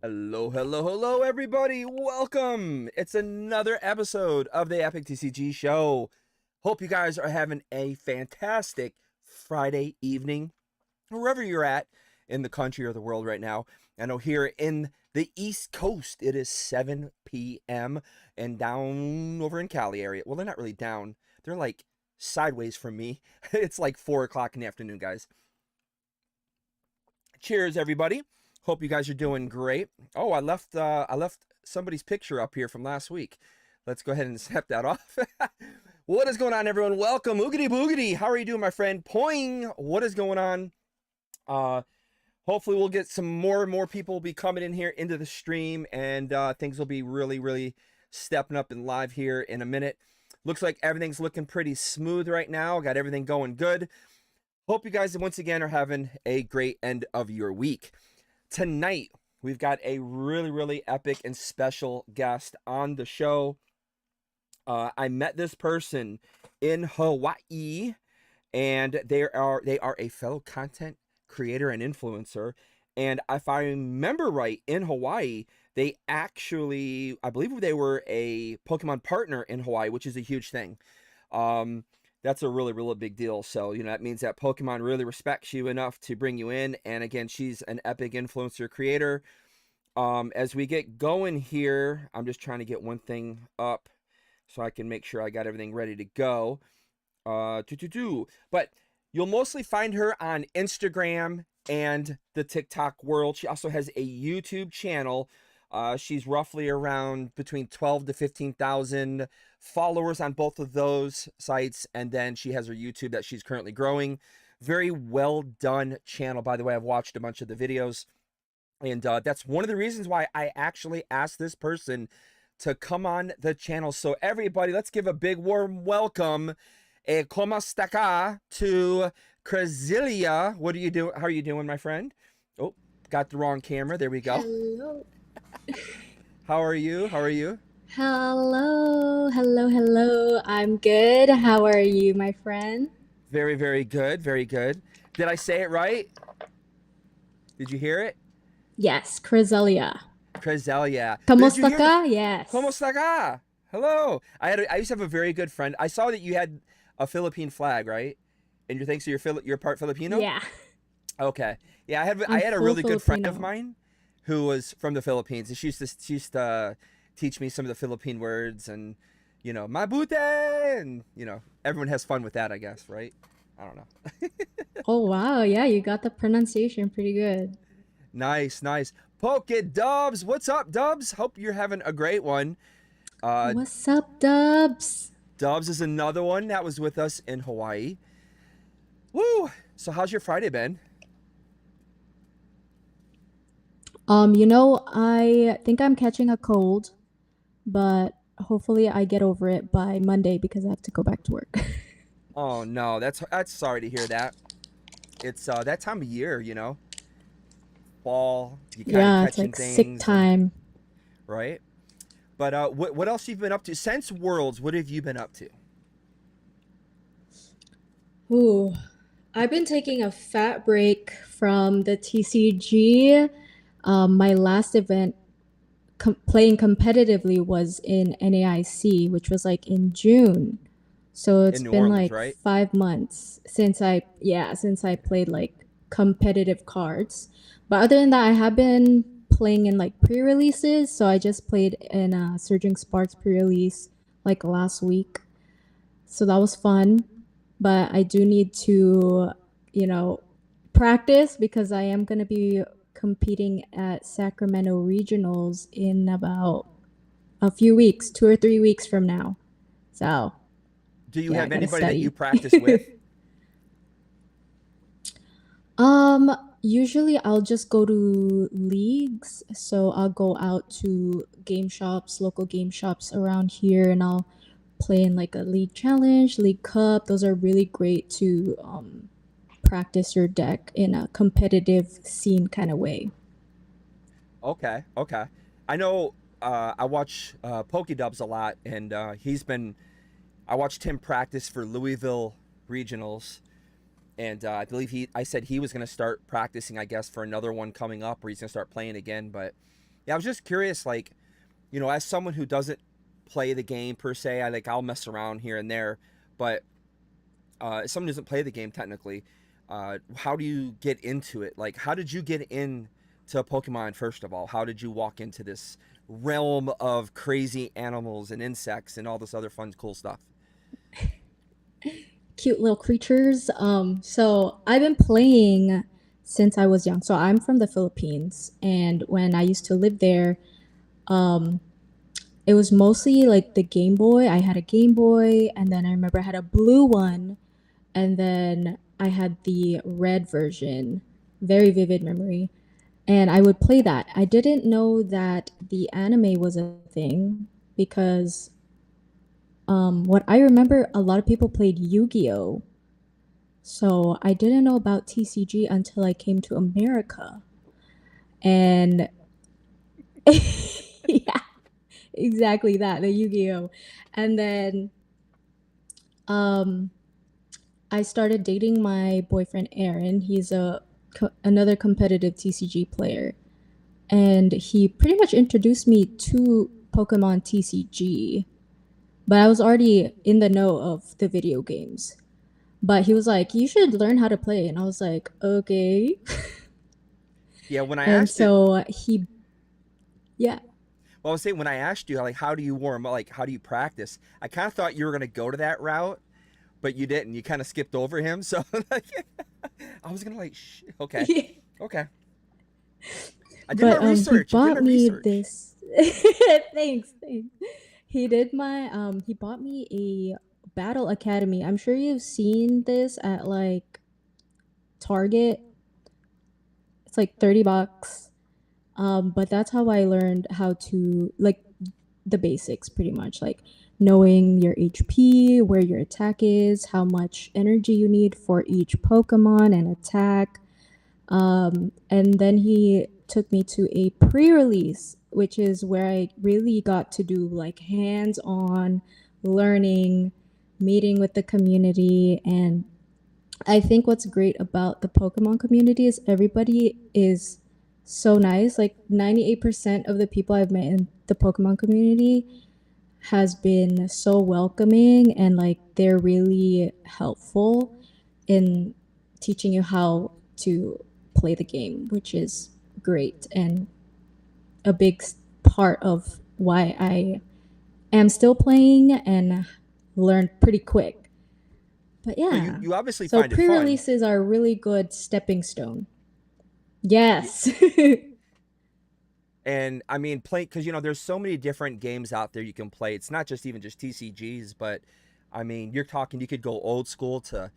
Hello, hello, hello, everybody. Welcome. It's another episode of the Epic TCG show. Hope you guys are having a fantastic Friday evening, wherever you're at in the country or the world right now. I know here in the East Coast, it is 7 p.m. and down over in Cali area. Well, they're not really down. They're like sideways from me. It's like 4 o'clock in the afternoon, guys. Cheers, everybody. Hope you guys are doing great. Oh, I left somebody's picture up here from last week. Let's go ahead and snap that off. What is going on, everyone? Welcome. Oogity boogity. How are you doing, my friend? Poing. What is going on? Hopefully we'll get some more and more people will be coming in here into the stream, and things will be really stepping up and live here in a minute. Looks like everything's looking pretty smooth right now. Got everything going good. Hope you guys once again are having a great end of your week. Tonight, we've got a really epic and special guest on the show. I met this person in Hawaii, and they are a fellow content creator and influencer. And if I remember right, in Hawaii, they actually, I believe they were a Pokemon partner in Hawaii, which is a huge thing. That's a really big deal. So, you know, that means that Pokemon really respects you enough to bring you in. And again, she's an epic influencer creator. As we get going here, I'm just trying to get one thing up so I can make sure I got everything ready to go. But you'll mostly find her on Instagram and the TikTok world. She also has a YouTube channel. She's roughly around between 12 to 15,000 followers on both of those sites. And then she has her YouTube that she's currently growing. Very well done channel, by the way. I've watched a bunch of the videos. And that's one of the reasons why I actually asked this person to come on the channel. So everybody, let's give a big warm welcome. ¿Cómo está acá to Crezzelia? What are you doing? How are you doing, my friend? Oh, got the wrong camera. There we go. Hello. How are you? How are you? Hello. I'm good. How are you, my friend? Very good. Very good. Did I say it right? Did you hear it? Yes, Crezzelia. Crezzelia. But ¿Cómo did you está hear the acá? Yes. ¿Cómo está acá? Hello. I used to have a very good friend. I saw that you had a Philippine flag, right? And you're thinks you're part Filipino? Yeah, Okay. Yeah, I I'm had a full really good friend of Filipino. mine who was from the Philippines, and she used to teach me some of the Philippine words, and you know, mabute, and you know, everyone has fun with that, I guess, right? I don't know. Oh, wow. Yeah, you got the pronunciation pretty good. Nice. Poke Dubs, what's up, Dubs? Hope you're having a great one. Uh, What's up, Dubs? Dubs is another one that was with us in Hawaii. Woo! So how's your Friday been? I think I'm catching a cold, but hopefully I get over it by Monday because I have to go back to work. Oh no, that's sorry to hear that. It's that time of year, you know, fall, you kind of Yeah, it's catching like sick things, and time. right. But what else you've been up to since Worlds? What have you been up to? Ooh, I've been taking a fat break from the TCG. My last event playing competitively was in NAIC, which was like in June. So In it's New been Orleans, like right? 5 months since I played like competitive cards. But other than that, I have been playing in like pre-releases. So I just played in a Surging Sparks pre-release like last week. So that was fun. But I do need to, you know, practice because I am going to be competing at Sacramento Regionals in about a few weeks, 2 or 3 weeks from now. So, Do you yeah, I have got to anybody that you study. practice with? Usually I'll just go to leagues. So I'll go out to game shops, local game shops around here, and I'll play in like a league challenge, league cup. Those are really great to practice your deck in a competitive scene kind of way. Okay. I know. I watch Dubs a lot, and I watched him practice for Louisville regionals, and I believe I said he was going to start practicing, I guess, for another one coming up, or he's going to start playing again. But Yeah, I was just curious, like, as someone who doesn't play the game per se, I'll mess around here and there, but as someone who doesn't play the game technically, how do you get into it? Like, how did you get into Pokemon first of all? How did you walk into this realm of crazy animals and insects and all this other fun, cool stuff? Cute little creatures. So I've been playing since I was young. So I'm from the Philippines, and when I used to live there, um, it was mostly like the Game Boy. I had a Game Boy, and then I remember I had a blue one, and then I had the red version. Very vivid memory. And I would play that. I didn't know that the anime was a thing because what I remember, a lot of people played Yu-Gi-Oh! So I didn't know about TCG until I came to America. And yeah, exactly that, the Yu-Gi-Oh! And then um I started dating my boyfriend Aaron. He's another competitive TCG player, and he pretty much introduced me to Pokemon TCG. But I was already in the know of the video games. But he was like, "You should learn how to play," and I was like, "Okay." Yeah, when I And asked it, so he, yeah, well, I was saying when I asked you, like, how do you warm up? Like, how do you practice? I kind of thought you were gonna go to that route, but you didn't. You kind of skipped over him. So, like, I was gonna like, okay, okay. I did my He research. I did my bought me research. this. Thanks. He bought me a Battle Academy. I'm sure you've seen this at like Target. It's like $30. But that's how I learned how to like the basics pretty much, like knowing your HP, where your attack is, how much energy you need for each Pokemon and attack. And then he took me to a pre-release, which is where I really got to do like hands-on learning, meeting with the community. And I think what's great about the Pokemon community is everybody is so nice. Like 98% of the people I've met in the Pokemon community has been so welcoming, and like they're really helpful in teaching you how to play the game, which is great and a big part of why I am still playing and learned pretty quick. But So you yeah, you obviously so find it fun. pre-releases are a really good stepping stone. Yes. And I mean, play because there's so many different games out there you can play. It's not just even just TCGs, but I mean, you're talking. You could go old school to,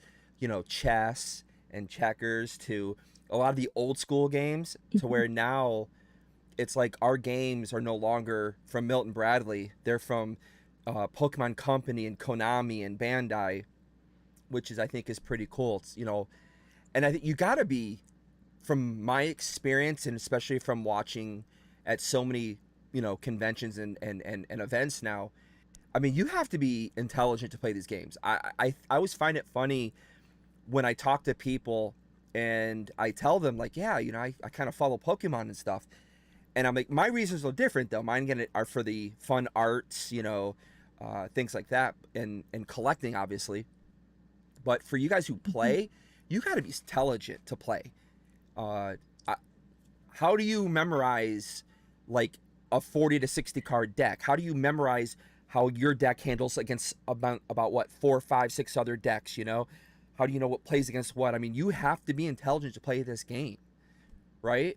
chess and checkers to a lot of the old school games to where now it's like our games are no longer from Milton Bradley. They're from Pokemon Company and Konami and Bandai, which is I think is pretty cool. And I think you got to be from my experience and especially from watching at so many conventions and events now. I mean, you have to be intelligent to play these games. I always find it funny when I talk to people and I tell them like, yeah, I kind of follow Pokemon and stuff, and I'm like, my reasons are different though. Mine are for the fun arts, things like that, and collecting obviously. But for you guys who play, you got to be intelligent to play. Uh, how do you memorize like a 40 to 60 card deck? How do you memorize how your deck handles against about what 4, 5, 6 other decks? How do you know what plays against what? I mean, you have to be intelligent to play this game, right?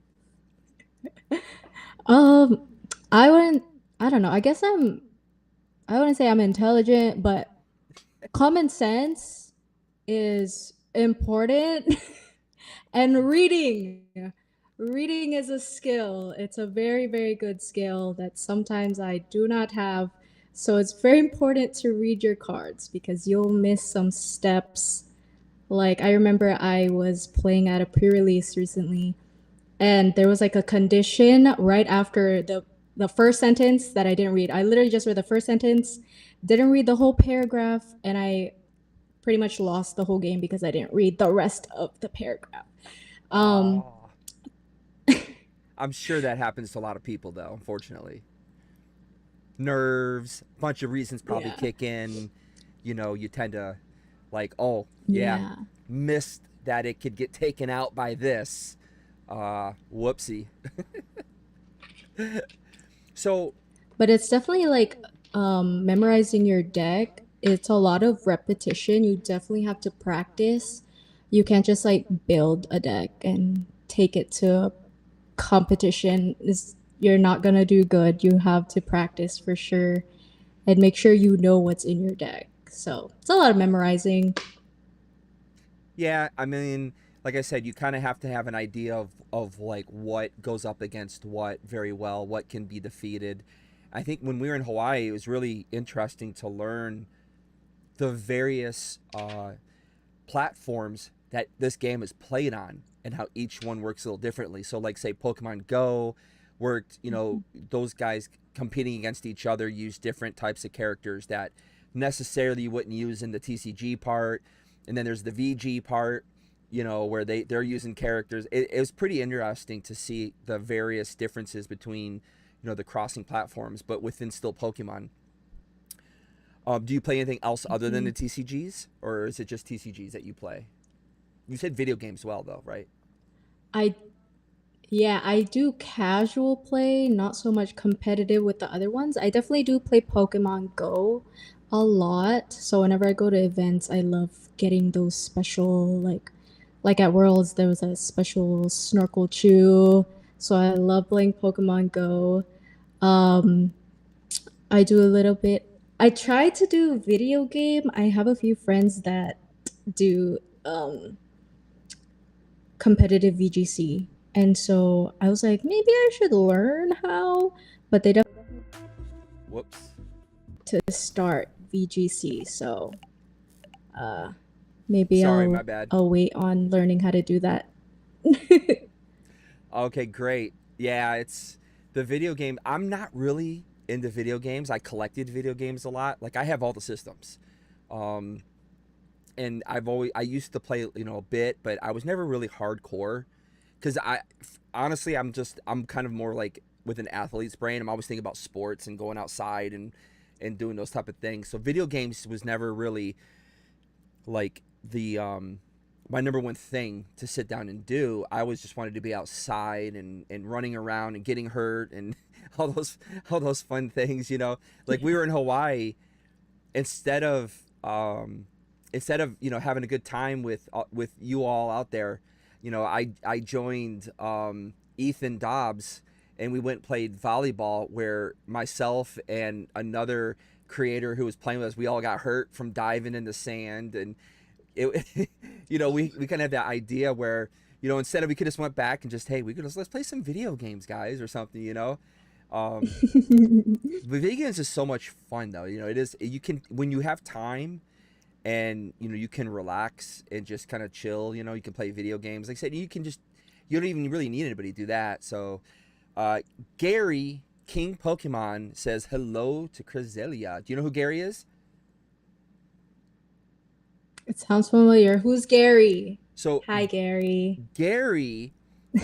um I wouldn't I don't know. I wouldn't say I'm intelligent, but common sense is important. And reading is a skill. It's a very, very good skill that sometimes I do not have. So it's very important to read your cards because you'll miss some steps. Like I remember I was playing at a pre-release recently, and there was like a condition right after the first sentence that I didn't read. I literally just read the first sentence, didn't read the whole paragraph, and I pretty much lost the whole game because I didn't read the rest of the paragraph. Um, Oh, I'm sure that happens to a lot of people, though. Unfortunately, nerves, a bunch of reasons probably Yeah. kick in. You tend to, like, oh yeah, Yeah. missed that it could get taken out by this. Whoopsie. So But it's definitely like memorizing your deck. It's a lot of repetition. You definitely have to practice. You can't just like build a deck and take it to a competition. You're not gonna do good. You have to practice for sure and make sure you know what's in your deck. So it's a lot of memorizing. yeah, I mean, like I said, you kind of have to have an idea of like what goes up against what very well, what can be defeated. I think when we were in Hawaii, it was really interesting to learn the various platforms that this game is played on and how each one works a little differently. So, like, say, Pokemon Go worked, those guys competing against each other use different types of characters that necessarily you wouldn't use in the TCG part. And then there's the VG part, where they're using characters. It was pretty interesting to see the various differences between, the crossing platforms, but within still Pokemon. Do you play anything else other than the TCGs, or is it just TCGs that you play? You said video games, well, though, right? I Yeah, I do casual play, not so much competitive with the other ones. I definitely do play Pokemon Go a lot. So whenever I go to events, I love getting those special like at Worlds there was a special Snorkel Chew. So I love playing Pokemon Go. Um I do a little bit. I try to do video game. I have a few friends that do competitive VGC. And so I was like, maybe I should learn how, but they don't Whoops. to start VGC. So uh, maybe Sorry, my bad. I'll wait on learning how to do that. Okay, great. Yeah, it's the video game. I'm not really into video games. I collected video games a lot. Like, I have all the systems. Um, and I used to play, a bit, but I was never really hardcore because honestly, I'm kind of more like with an athlete's brain. I'm always thinking about sports and going outside and doing those type of things. So video games was never really like the my number one thing to sit down and do. I always just wanted to be outside and running around and getting hurt and all those fun things. Like, we were in Hawaii. Instead of having a good time with you all out there, I joined Ethan Dobbs, and we went and played volleyball, where myself and another creator who was playing with us, we all got hurt from diving in the sand. And it we kind of had that idea where, instead of, we could just went back and just, hey, let's play some video games, guys, or something. But video games is so much fun, though. It is. You can, when you have time and you can relax and just kind of chill. You can play video games. Like I said, you don't even really need anybody to do that. So Gary King Pokemon says hello to Crezzelia. Do you know who Gary is? It sounds familiar. Who's Gary? So Hi, Gary. Gary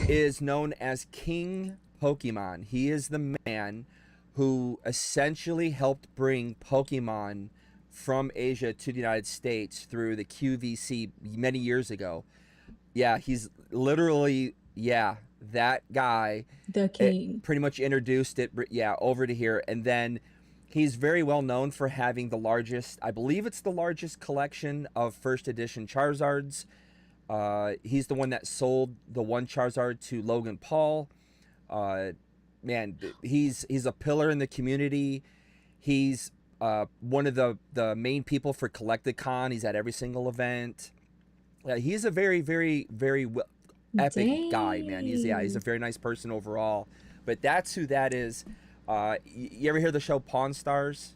is known as King Pokemon. He is the man who essentially helped bring Pokemon from Asia to the United States through the QVC many years ago. Yeah, he's literally, that guy. The king. Pretty much introduced it, over to here. And then he's very well known for having the largest, I believe it's the largest collection of first edition Charizards. He's the one that sold the one Charizard to Logan Paul. Man, he's a pillar in the community. He's one of the main people for Collecticon. He's at every single event. He's a very, very, very epic guy, man. He's a very nice person overall. But that's who that is. You ever hear the show Pawn Stars?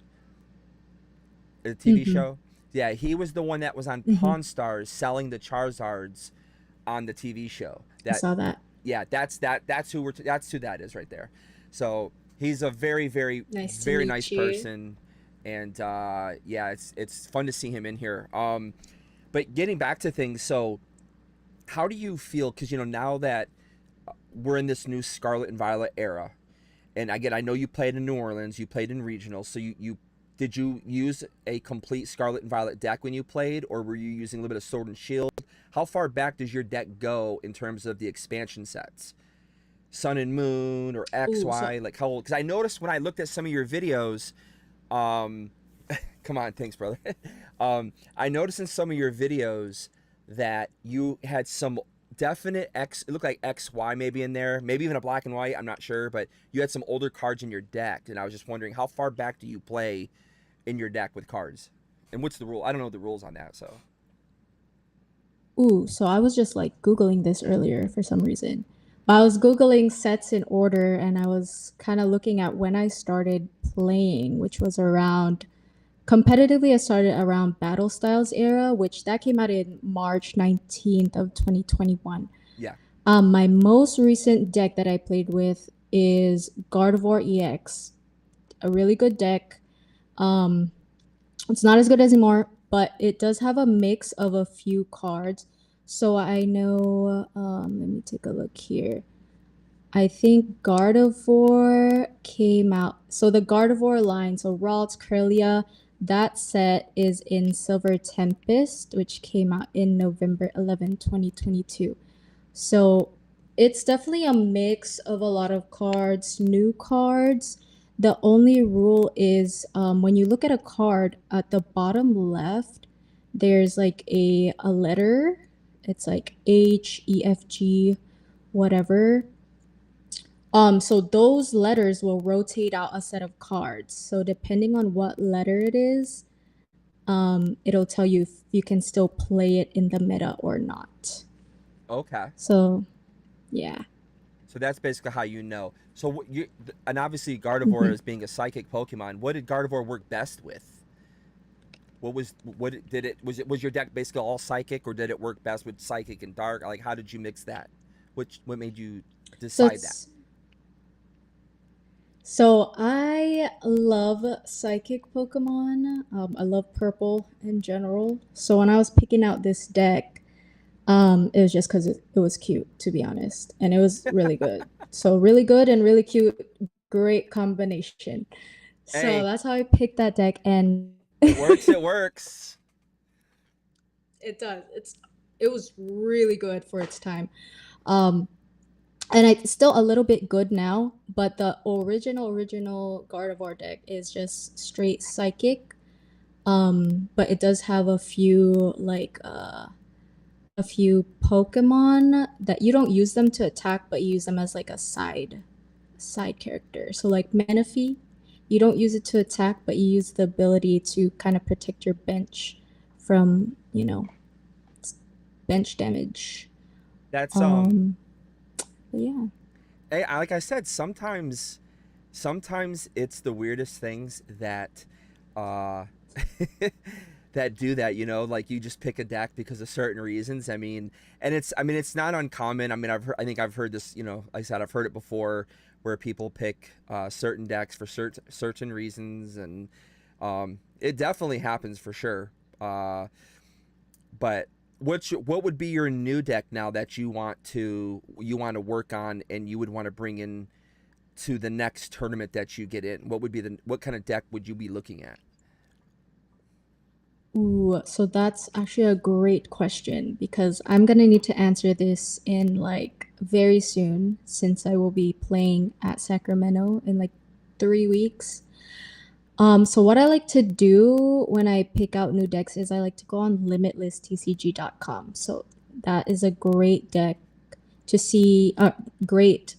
The TV show? Yeah, he was the one that was on Pawn Stars selling the Charizards on the TV show. I saw that. Yeah, that's who that is right there. So he's a very, very, Nice very meet nice you. person. And it's fun to see him in here. But getting back to things, so how do you feel? Because now that we're in this new Scarlet and Violet era. And again, I know you played in New Orleans, you played in regionals, so you did you use a complete Scarlet and Violet deck when you played, or were you using a little bit of Sword and Shield? How far back does your deck go in terms of the expansion sets? Sun and Moon or X, Ooh, so Y, like how old? Because I noticed when I looked at some of your videos, um, come on, thanks, brother. I noticed in some of your videos that you had some definite X, it looked like XY maybe in there, maybe even a black and white, I'm not sure, but you had some older cards in your deck, and I was just wondering how far back do you play in your deck with cards? And what's the rule? I don't know the rules on that, so. so I was just like Googling this earlier for some reason. I was Googling sets in order and I was kind of looking at when I started playing, which was around competitively, I started around Battle Styles era, which that came out in March 19th of 2021. Yeah. My most recent deck that I played with is Gardevoir EX, a really good deck. Um, it's not as good as anymore, but it does have a mix of a few cards. So I know, let me take a look here. I think Gardevoir came out. So the Gardevoir line, so Ralts, Crezzelia, that set is in Silver Tempest, which came out in November 11, 2022. So it's definitely a mix of a lot of cards, new cards. The only rule is when you look at a card at the bottom left, there's like a letter. It's like H, E, F, G, whatever. So those letters will rotate out a set of cards. So depending on what letter it is, it'll tell you if you can still play it in the meta or not. Okay. So, yeah. So that's basically how you know. So and obviously Gardevoir as being a psychic Pokemon, what did Gardevoir work best with? Was your deck basically all psychic, or did it work best with psychic and dark? Like, how did you mix that? What made you So decide that? it's so I love psychic Pokemon. I love purple in general. So when I was picking out this deck, it was just because it was cute, to be honest, and it was really good. So really good and really cute, great combination. So Hey, that's how I picked that deck, and it works. It works. it does. It was really good for its time. Um, and it's still a little bit good now, but the original Gardevoir deck is just straight psychic. But it does have a few a few Pokemon that you don't use them to attack, but you use them as like a side character. So like Manaphy, you don't use it to attack, but you use the ability to kind of protect your bench from, bench damage. That's But yeah. Hey, like I said, sometimes it's the weirdest things that uh that do that, like you just pick a deck because of certain reasons. It's not uncommon. I think I've heard this, like I said, I've heard it before where people pick certain decks for certain reasons, and it definitely happens for sure. But what would be your new deck now that you want to work on and you would want to bring in to the next tournament that you get in? What kind of deck would you be looking at? Ooh, so that's actually a great question because I'm gonna need to answer this in like very soon since I will be playing at Sacramento in like 3 weeks. So what I like to do when I pick out new decks is I like to go on limitlesstcg.com. So that is a great deck to see, great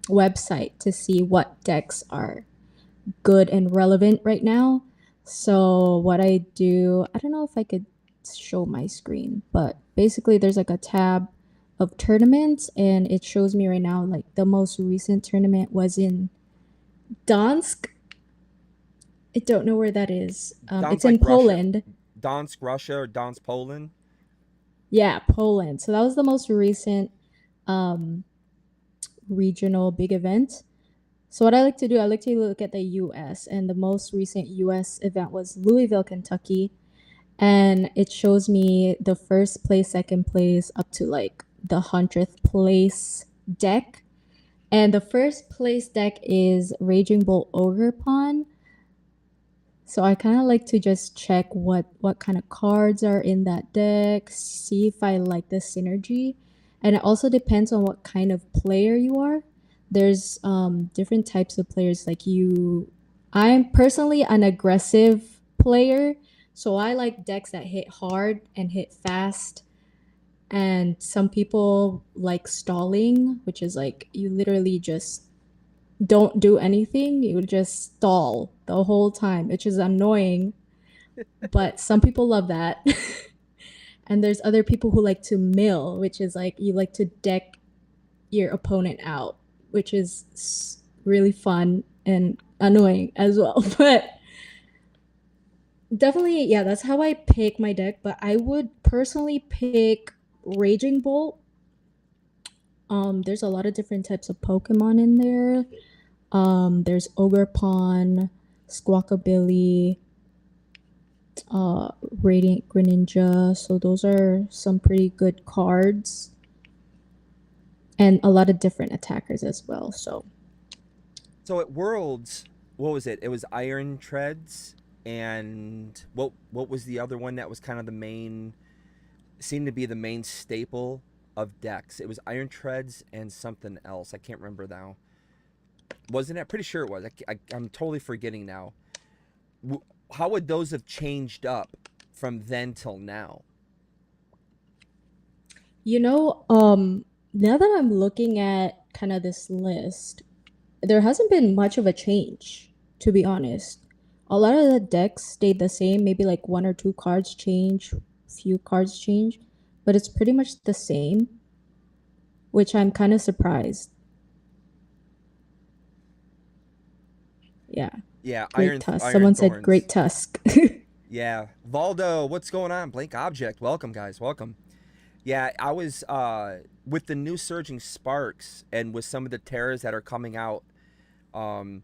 website to see what decks are good and relevant right now. So what I do, I don't know if I could show my screen, but basically there's like a tab of tournaments and it shows me right now like the most recent tournament was in Dansk. I don't know where that is. Don's It's like in Russia. Poland. Donsk Russia or Donsk Poland. Yeah, Poland. So that was the most recent um, regional big event. So what I like to do, I like to look at the US, and the most recent US event was Louisville, Kentucky, and it shows me the first place, second place, up to like the 100th place deck. And the first place deck is Raging Bull Ogre Pawn. So I kind of like to just check what kind of cards are in that deck, see if I like the synergy, and it also depends on what kind of player you are. There's different types of players like you. I'm personally an aggressive player, so I like decks that hit hard and hit fast. And some people like stalling, which is like you literally just don't do anything, you just stall the whole time, which is annoying, but some people love that. And there's other people who like to mill, which is like you like to deck your opponent out, which is really fun and annoying as well. But definitely, yeah, that's how I pick my deck. But I would personally pick Raging Bolt. There's a lot of different types of Pokemon in there. There's Ogre Pawn, Squawkabilly, Radiant Greninja. So those are some pretty good cards, and a lot of different attackers as well. So at Worlds, what was it? It was Iron Treads, and what was the other one that was kind of the main, seemed to be the main staple of decks? It was Iron Treads and something else. I can't remember now. Wasn't it? Pretty sure it was. I'm totally forgetting now. How would those have changed up from then till now? you know, now that I'm looking at kind of this list, there hasn't been much of a change, to be honest. A lot of the decks stayed the same, maybe like one or two cards change, few cards change, but it's pretty much the same, which I'm kind of surprised. Yeah. Yeah, Great Tusk. Iron Someone said Thorns. Great Tusk. Yeah, Valdo, what's going on? Blank Object, welcome guys, welcome. Yeah, I was with the new Surging Sparks and with some of the terrors that are coming out. Um,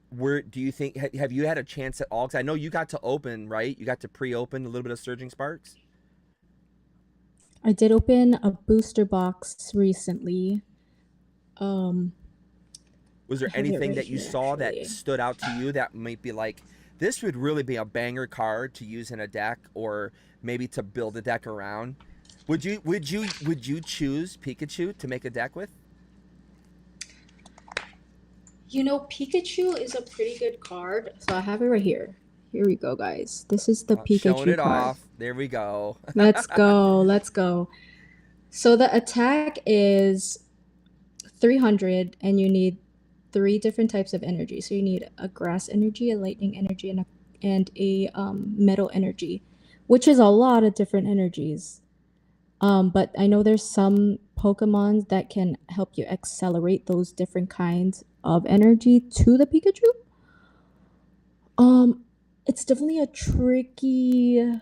where do you think have you had a chance at all? Because I know you got to open, right? You got to pre-open a little bit of Surging Sparks. I did open a booster box recently. Um, Was I there have it anything right that you here saw that actually. stood out to you that might be like, this would really be a banger card to use in a deck, or maybe to build a deck around? Would you choose Pikachu to make a deck with? You know, Pikachu is a pretty good card. So I have it right here. Here we go, guys. This is the Showing Pikachu it card. off. There we go. Let's go. Let's go. So the attack is 300, and you need three different types of energy. So you need a grass energy, a lightning energy, and a metal energy, which is a lot of different energies. But I know there's some Pokemons that can help you accelerate those different kinds of energy to the Pikachu. Um, it's definitely a tricky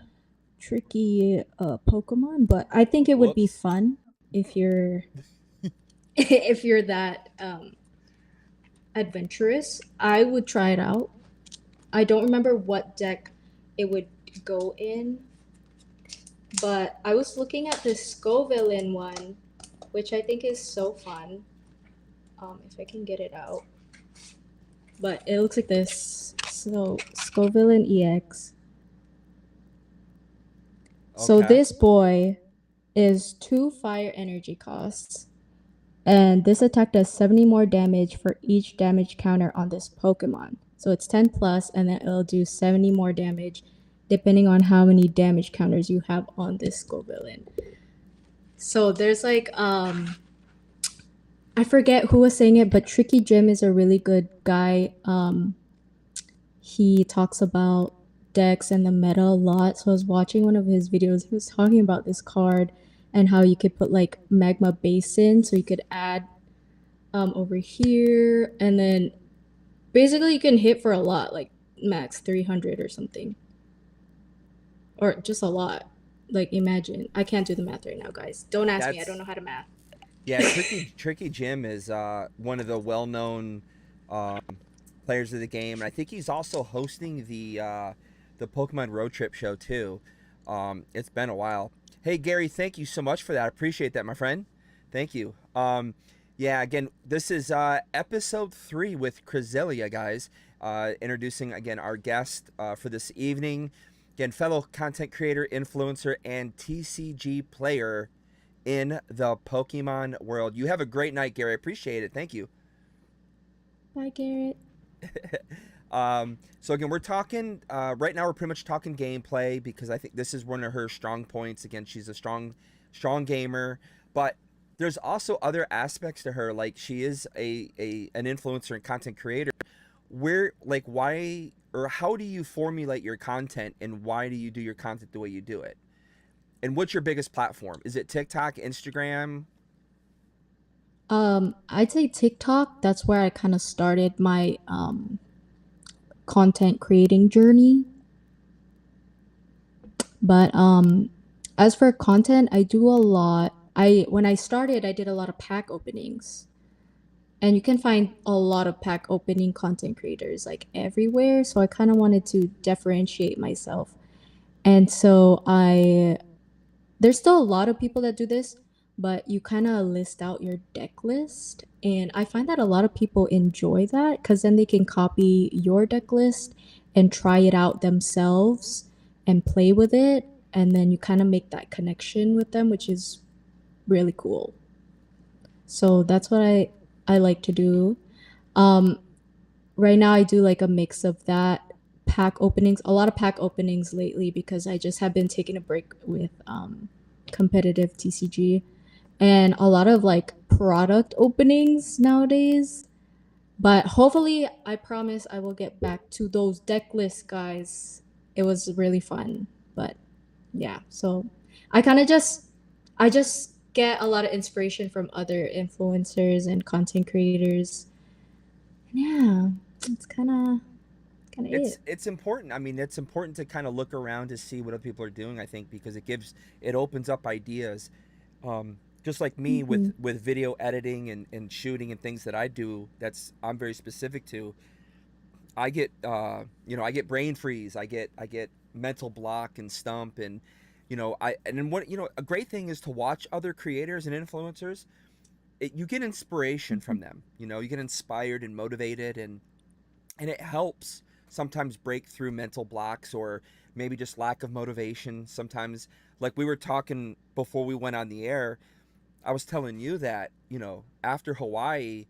Pokemon, but I think it would be Whoops. fun if you're if you're that adventurous. I would try it out. I don't remember what deck it would go in, but I was looking at this Scovillain one, which I think is so fun. If I can get it out. But it looks like this. So Scovillain EX. So Okay. this boy is 2 fire energy costs. And this attack does 70 more damage for each damage counter on this Pokemon. So it's 10 plus, and then it'll do 70 more damage depending on how many damage counters you have on this Scovillain. So there's like I forget who was saying it, but Tricky Jim is a really good guy. He talks about decks and the meta a lot. So I was watching one of his videos. He was talking about this card and how you could put like magma basin, so you could add over here, and then basically you can hit for a lot, like max 300 or something, or just a lot. Like imagine, I can't do the math right now, guys. Don't ask me. I don't That's know how to math. Yeah, Tricky Jim is one of the well-known um, players of the game, and I think he's also hosting the Pokemon Road Trip show too. It's been a while. Hey Gary, thank you so much for that. I appreciate that, my friend. Thank you. Yeah, again, this is episode 3 with Crezzelia, guys. Introducing again our guest for this evening. Again, fellow content creator, influencer, and TCG player in the Pokemon world. You have a great night, Gary. I appreciate it. Thank you. Bye, Garrett. So again, we're talking right now. We're pretty much talking gameplay because I think this is one of her strong points. Again, she's a strong gamer, but there's also other aspects to her. Like she is a an influencer and content creator. Where like why or how do you formulate your content and why do you do your content the way you do it? And what's your biggest platform? Is it TikTok, Instagram? I'd say TikTok. That's where I kind of started my content creating journey. But as for content, I do a lot. I when I started, I did a lot of pack openings. And you can find a lot of pack opening content creators like everywhere, so I kind of wanted to differentiate myself. And so I there's still a lot of people that do this, but you kind of list out your deck list. And I find that a lot of people enjoy that because then they can copy your deck list and try it out themselves and play with it. And then you kind of make that connection with them, which is really cool. So that's what I like to do. Um, right now, I do like a mix of that pack openings, a lot of pack openings lately because I just have been taking a break with competitive TCG and a lot of like product openings nowadays. But hopefully, I promise I will get back to those deck lists, guys. It was really fun. But yeah, so I kind of just, I just get a lot of inspiration from other influencers and content creators. Yeah, it's kind of it. It's important. I mean, it's important to kind of look around to see what other people are doing. I think because it opens up ideas. Just like me Hmm. with video editing and shooting and things that I do, that's I'm very specific to. I get I get brain freeze. I get mental block and stump and I and then what a great thing is to watch other creators and influencers. You get inspiration from them. You get inspired and motivated and it helps sometimes break through mental blocks or maybe just lack of motivation sometimes. Like we were talking before we went on the air, I was telling you that after Hawaii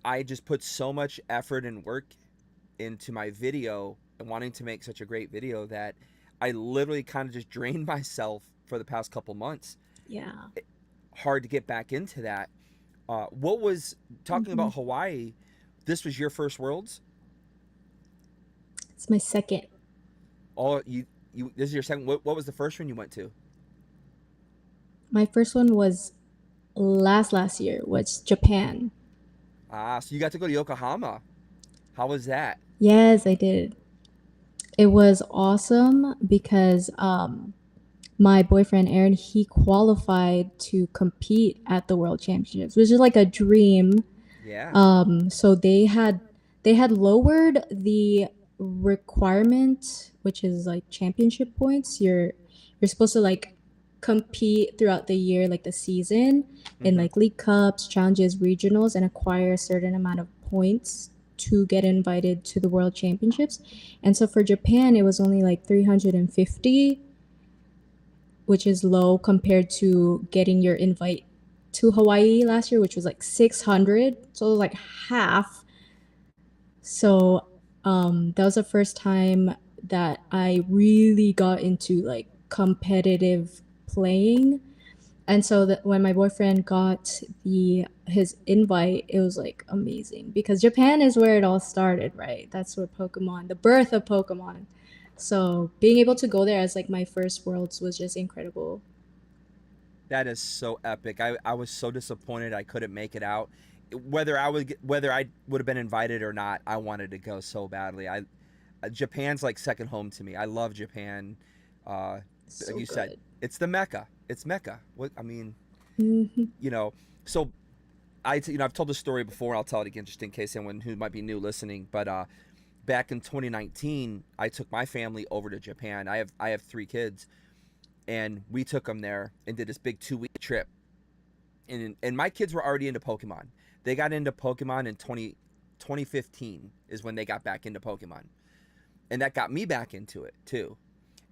I just put so much effort and work into my video and wanting to make such a great video that I literally kind of just drained myself for the past couple months. Yeah. Hard to get back into that. What was talking Hmm. about Hawaii? This was your first Worlds. It's my second. All you this is your second. What was the first one you went to? My first one was last year, was Japan. So you got to go to Yokohama. How was that? Yes, I did. It was awesome because my boyfriend Aaron, he qualified to compete at the World Championships, which is like a dream. Yeah. So they had lowered the requirement, which is like championship points. You're supposed to like compete throughout the year, like the season, in Mm-hmm. like league cups, challenges, regionals, and acquire a certain amount of points to get invited to the World Championships. And so for Japan, it was only like 350, which is low compared to getting your invite to Hawaii last year, which was like 600. So it was like half. So that was the first time that I really got into like competitive playing. And so that when my boyfriend got the his invite, it was like amazing because Japan is where it all started, right? That's where Pokemon, the birth of Pokemon. So being able to go there as like my first worlds was just incredible. That is so epic. I was so disappointed I couldn't make it out. Whether I would have been invited or not, I wanted to go so badly. I Japan's like second home to me. I love Japan. Uh, like So you said, good. it's the Mecca. It's Mecca. What I mean, Hmm. you know. So I've told this story before. I'll tell it again just in case anyone who might be new listening. But back in 2019, I took my family over to Japan. I have 3 kids, and we took them there and did this big 2-week trip. and my kids were already into Pokemon. They got into Pokemon in 2015 is when they got back into Pokemon, and that got me back into it too.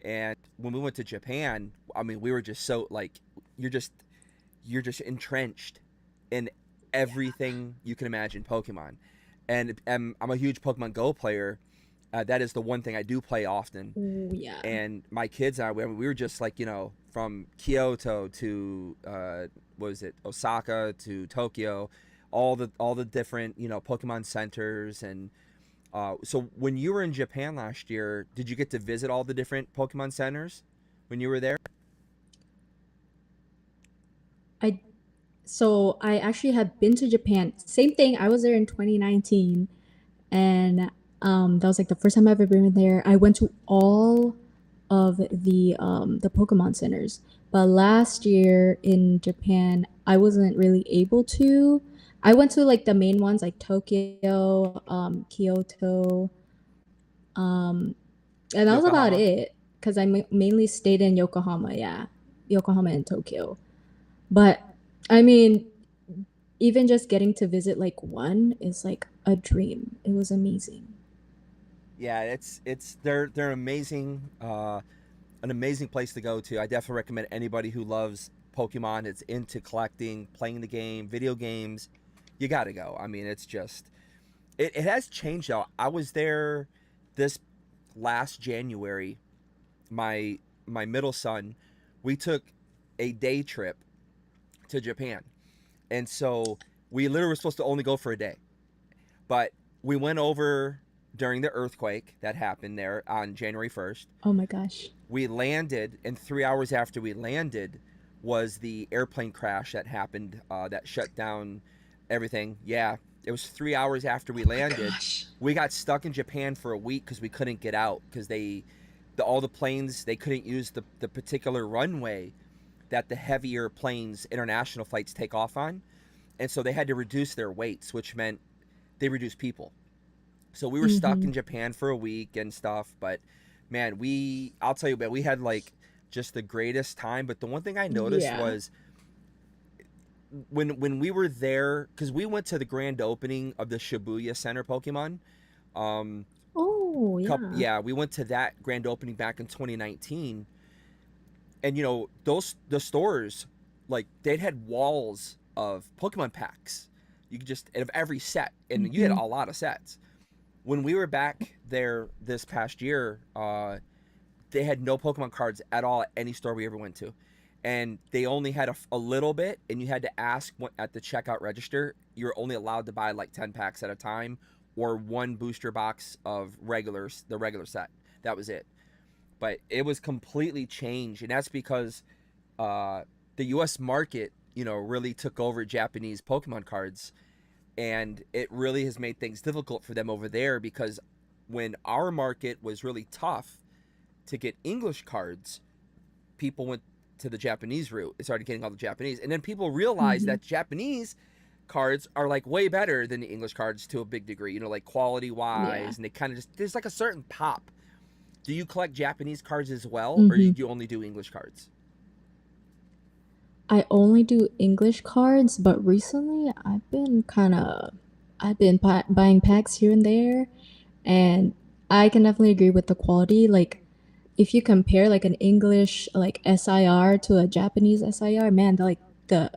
And when we went to Japan, I mean, we were just so like, you're just entrenched in everything you can imagine Pokemon. And I'm a huge Pokemon Go player. That is the one thing I do play often. Ooh, yeah. And my kids and I, we were just like, from Kyoto to what was it, Osaka to Tokyo, all the different Pokemon centers. And so when you were in Japan last year, did you get to visit all the different Pokemon centers when you were there? I so I actually have been to Japan. Same thing. I was there in 2019, and that was like the first time I've ever been there. I went to all of the Pokemon centers, but last year in Japan, I wasn't really able to. I went to like the main ones like Tokyo, Kyoto, um, and that was about Yokohama? it because mainly stayed in Yokohama. Yeah, Yokohama and Tokyo. But I mean, even just getting to visit like one is like a dream. It was amazing. Yeah, it's they're amazing. An amazing place to go to. I definitely recommend anybody who loves Pokemon, is into collecting, playing the game, video games. You got to go. I mean, it's just it has changed though. I was there this last January. My middle son, we took a day trip to Japan, and so we literally were supposed to only go for a day, but we went over during the earthquake that happened there on January 1st. Oh my gosh. We landed, and 3 hours after we landed was the airplane crash that happened, that shut down everything. Yeah, it was 3 hours after we Oh my landed. gosh. We got stuck in Japan for a week because we couldn't get out because all the planes, they couldn't use the particular runway that the heavier planes, international flights, take off on, and so they had to reduce their weights, which meant they reduced people. So we were stuck Mm-hmm. in Japan for a week and stuff, but man, I'll tell you, man, we had like just the greatest time. But the one thing I noticed Yeah. was when we were there, because we went to the grand opening of the Shibuya Center Pokemon. Um, Oh yeah. yeah, we went to that grand opening back in 2019, and the stores, like they'd had walls of Pokemon packs. You could just of every set, and you had Mm-hmm. a lot of sets. When we were back there this past year, they had no Pokemon cards at all at any store we ever went to, and they only had a little bit, and you had to ask at the checkout register. You were only allowed to buy like 10 packs at a time, or one booster box of the regular set. That was it. But it was completely changed, and that's because the U.S. market, really took over Japanese Pokemon cards, and it really has made things difficult for them over there because when our market was really tough to get English cards, people went to the Japanese route and started getting all the Japanese. And then people realized Mm-hmm. that Japanese cards are like way better than the English cards to a big degree, like quality Yeah. wise. And they kind of just, there's like a certain pop. Do you collect Japanese cards as well, or do Mm-hmm. you only do English cards? I only do English cards, but recently I've been buying packs here and there, and I can definitely agree with the quality. Like, if you compare like an English like SIR to a Japanese SIR, man, the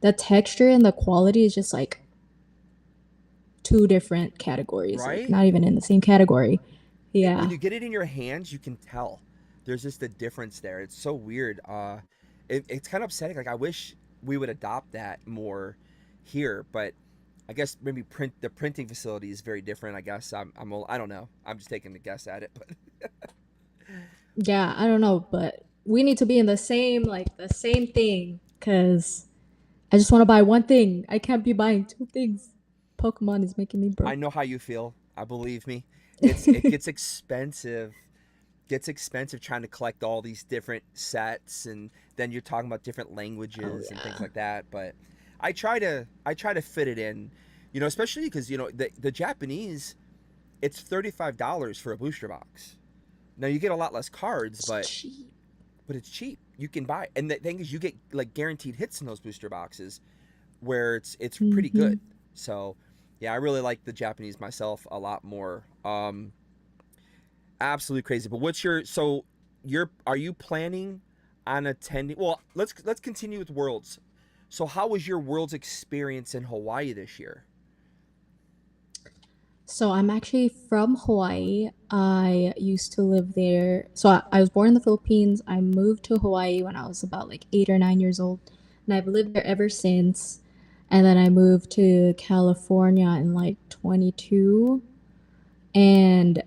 the texture and the quality is just like two different categories, like Right? not even in the same category. When Yeah. you get it in your hands, you can tell. There's just a difference there. It's so weird. It's kind of upsetting. Like I wish we would adopt that more here, but I guess maybe the printing facility is very different. I guess I don't know. I'm just taking a guess at it, but Yeah, I don't know, but we need to be in the same thing cuz I just want to buy one thing. I can't be buying two things. Pokemon is making me I broke. know how you feel. I believe me. It gets expensive. Gets expensive trying to collect all these different sets, and then you're talking about different Oh languages and things yeah. like that. But I try to fit it in, especially because the Japanese, it's $35 for a booster box. Now you get a lot less cards, It's but cheap. it's cheap. you can buy, and the thing is, you get like guaranteed hits in those booster boxes, where it's pretty Mm-hmm. good. So, yeah, I really like the Japanese myself a lot more. Absolutely crazy. But what's your so you're are you planning on attending? Well, let's continue with Worlds. So, how was your Worlds experience in Hawaii this year? So I'm actually from Hawaii. I used to live there. So I was born in the Philippines. I moved to Hawaii when I was about like 8 or 9 years old, and I've lived there ever since. And then I moved to California in like 22, and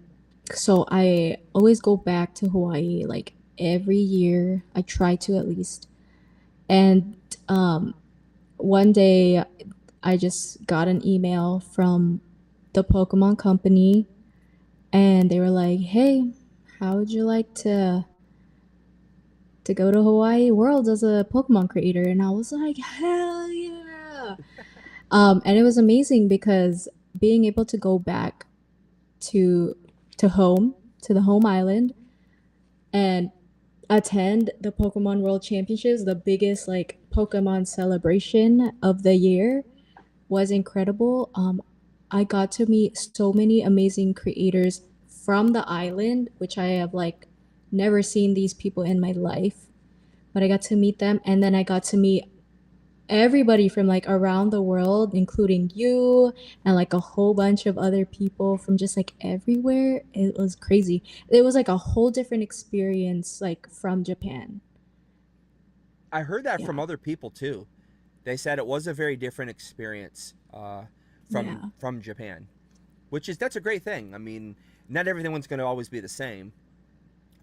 so I always go back to Hawaii like every year. I try to at least. And um, one day I just got an email from the Pokemon company, and they were like, "Hey, how would you like to go to Hawaii Worlds as a Pokemon creator?" And I was like, "Hell yeah!" And it was amazing because being able to go back to home, to the home island, and attend the Pokemon World Championships, the biggest like Pokemon celebration of the year, was incredible. I got to meet so many amazing creators from the island, which I have like never seen these people in my life. But I got to meet them, and then I got to meet everybody from like around the world, including you and like a whole bunch of other people from just like everywhere. It was crazy. It was like a whole different experience, like from Japan. I heard that from Yeah, other people too. They said it was a very different experience yeah. from Japan, which is that's a great thing. I mean, not everyone's going to always be the same,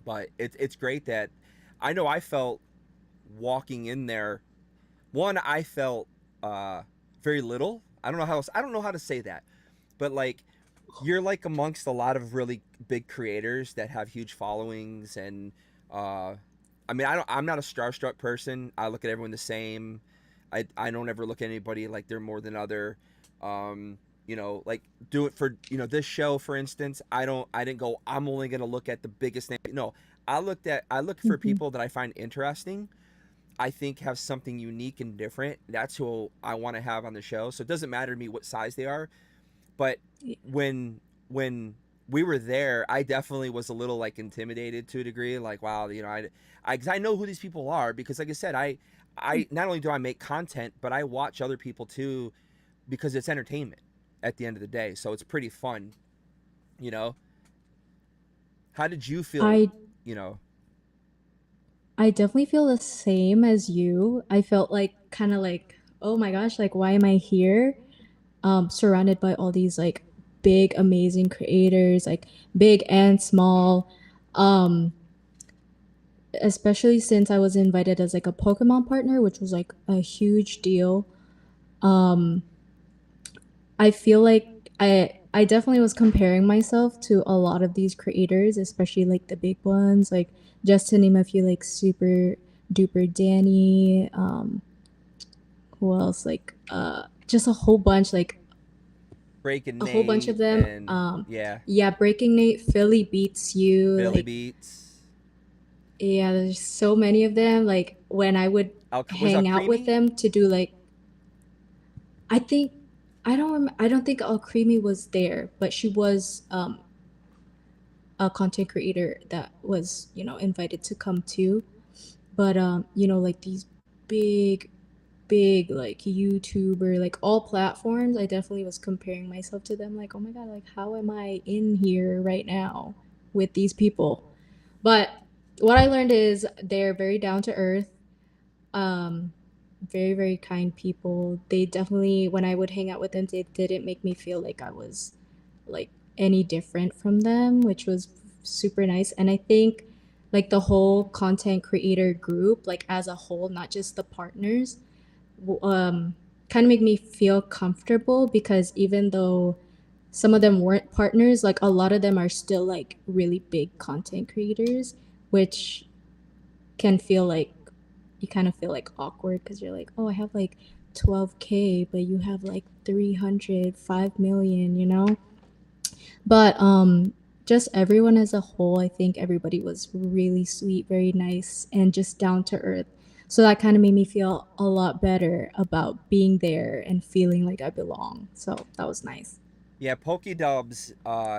but it's great that I know I felt walking in there. One, I felt uh, very little. I don't know how to say that, but like you're like amongst a lot of really big creators that have huge followings, and uh, I mean, I'm not a starstruck person. I look at everyone the same. I don't ever look at anybody like they're more than other. Like do it for this show, for instance. I didn't go. I'm only gonna look at the biggest name. No, I look for Hmm. people that I find interesting. I think have something unique and different. That's who I want to have on the show. So it doesn't matter to me what size they are. But when when we were there, I definitely was a little like intimidated to a degree. Like, wow, cause I know who these people are because, like I said, I not only do I make content, but I watch other people too because it's entertainment at the end of the day. So it's pretty fun, you know. How did you feel? I You know, I definitely feel the same as you. I felt like kind of like, oh my gosh, like why am I here? Surrounded by all these like big, amazing creators, like big and small. Um, Especially since I was invited as like a Pokemon partner, which was like a huge deal. Um, I feel like I definitely was comparing myself to a lot of these creators, especially like the big ones, like just to name a few, like Super Duper Danny, who else? Like just a whole bunch, like Breaking a whole bunch Nate of them. and yeah, Yeah, Breaking Nate, Philly Beats You, Billy like Beats. yeah, there's so many of them. Like when I would Was hang out with Creamy? them to do like I think I don't think Al Creamy was there, but she was a content creator that was, invited to come too. But like these big big like YouTuber, like all platforms, I definitely was comparing myself to them like, "Oh my God, like how am I in here right now with these people?" But what I learned is they're very down to earth, um very very kind people. They definitely, when I would hang out with them, they didn't make me feel like I was like any different from them, which was super nice. And I think like the whole content creator group, like as a whole, not just the partners, kind of make me feel comfortable because even though some of them weren't partners, like a lot of them are still like really big content creators, which can feel like you kind of feel like awkward because you're like, oh, I have like 12K, but you have like 305 million, you know? But just everyone as a whole, I think everybody was really sweet, very nice, and just down to earth. So that kind of made me feel a lot better about being there and feeling like I belong. So that was nice. Yeah, Pokey Dubs,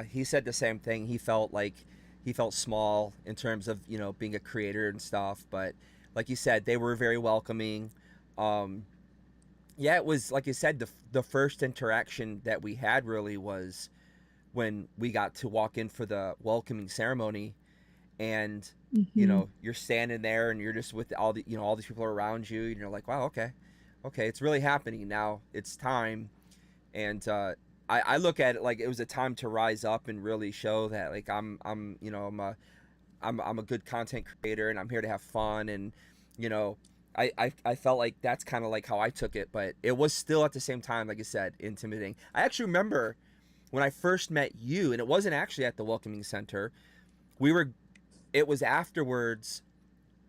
he said the same thing. He felt like he felt small in terms of, you know, being a creator and stuff, but like you said, they were very welcoming. Um, yeah, it was like you said, the first interaction that we had really was when we got to walk in for the welcoming ceremony, and you Hmm. know, you're standing there and you're just with all the, you know, all these people around you, and you're like, wow, okay, okay, it's really happening now. It's time. And I look at it like it was a time to rise up and really show that like I'm you know I'm a good content creator and I'm here to have fun. And you know, I felt like that's kind of like how I took it, but it was still at the same time, like I said, intimidating. I actually remember when I first met you, and it wasn't actually at the welcoming center. We were, it was afterwards.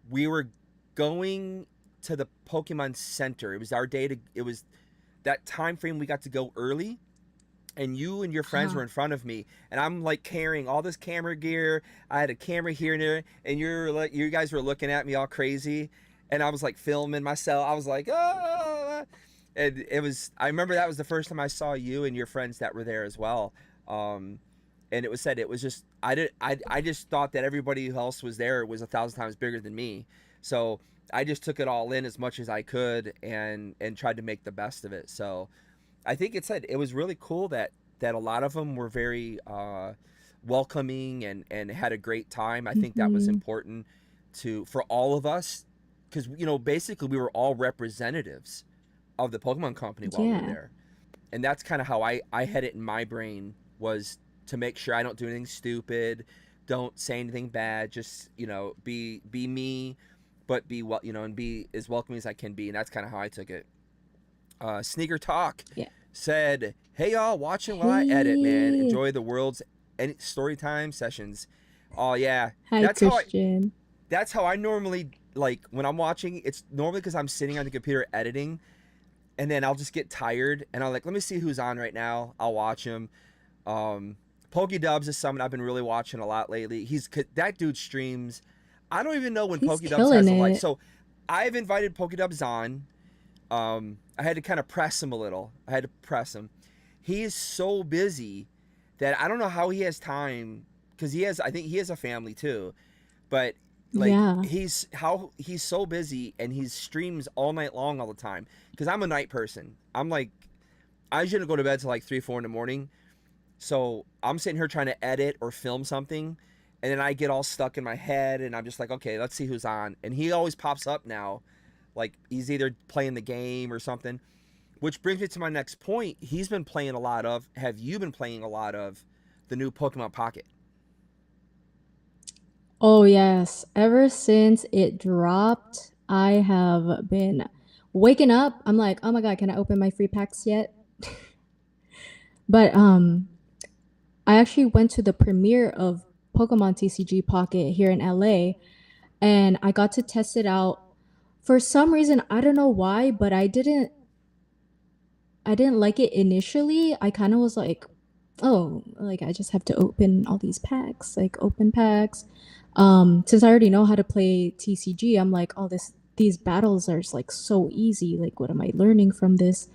We were going to the Pokemon Center. It was our day to. It was that time frame we got to go early, and you and your friends were Ah, in front of me, and I'm like carrying all this camera gear. I had a camera here and there, and you're like, you guys were looking at me all crazy, and I was like filming myself. I was like, ah, and it was. I remember that was the first time I saw you and your friends that were there as well. Um, and it was said it was just I just thought that everybody else was there was 1,000 times bigger than me, so I just took it all in as much as I could and tried to make the best of it. So I think it said it was really cool that a lot of them were very welcoming and had a great time. I think that was hmm. important to for all of us, because you know basically we were all representatives of the Pokemon Company while we were Yeah. there, and that's kind of how I had it in my brain, was to make sure I don't do anything stupid, don't say anything bad, just you know be me, but be well, you know, and be as welcoming as I can be, and that's kind of how I took it. Sneaker Talk Yeah. said, "Hey y'all, watching while I edit, man. Hey. Enjoy the world's story time sessions." Oh yeah, Hi, that's how I. Christian. That's how I normally like when I'm watching. It's normally because I'm sitting on the computer editing, and then I'll just get tired, and I'll like, let me see who's on right now. I'll watch him. Um, Pokey Dubs is someone I've been really watching a lot lately. That dude streams. I don't even know when He's Pokey Dubs killing has a live. it. So I've invited Pokey Dubs on. I had to kind of press him a little. I had to press him. He is so busy that I don't know how he has time, because he has. I think he has a family too, but like Yeah. he's so busy and he streams all night long all the time. Because I'm a night person. I'm like I usually go to bed till like 3 4 in the morning. So I'm sitting here trying to edit or film something, and then I get all stuck in my head, and I'm just like, okay, let's see who's on. And he always pops up now, like he's either playing the game or something. Which brings me to my next point. He's been playing a lot of. Have you been playing a lot of the new Pokemon Pocket? Oh, yes. Ever since it dropped, I have been waking up. I'm like, oh my God, can I open my free packs yet? But I actually went to the premiere of Pokemon TCG Pocket here in LA, and I got to test it out. For some reason, I don't know why, but I didn't like it initially. I kind of was like, oh, like I just have to open all these packs, like open packs. Since I already know how to play TCG, I'm like, oh, these battles are just, like so easy. Like, what am I learning from this?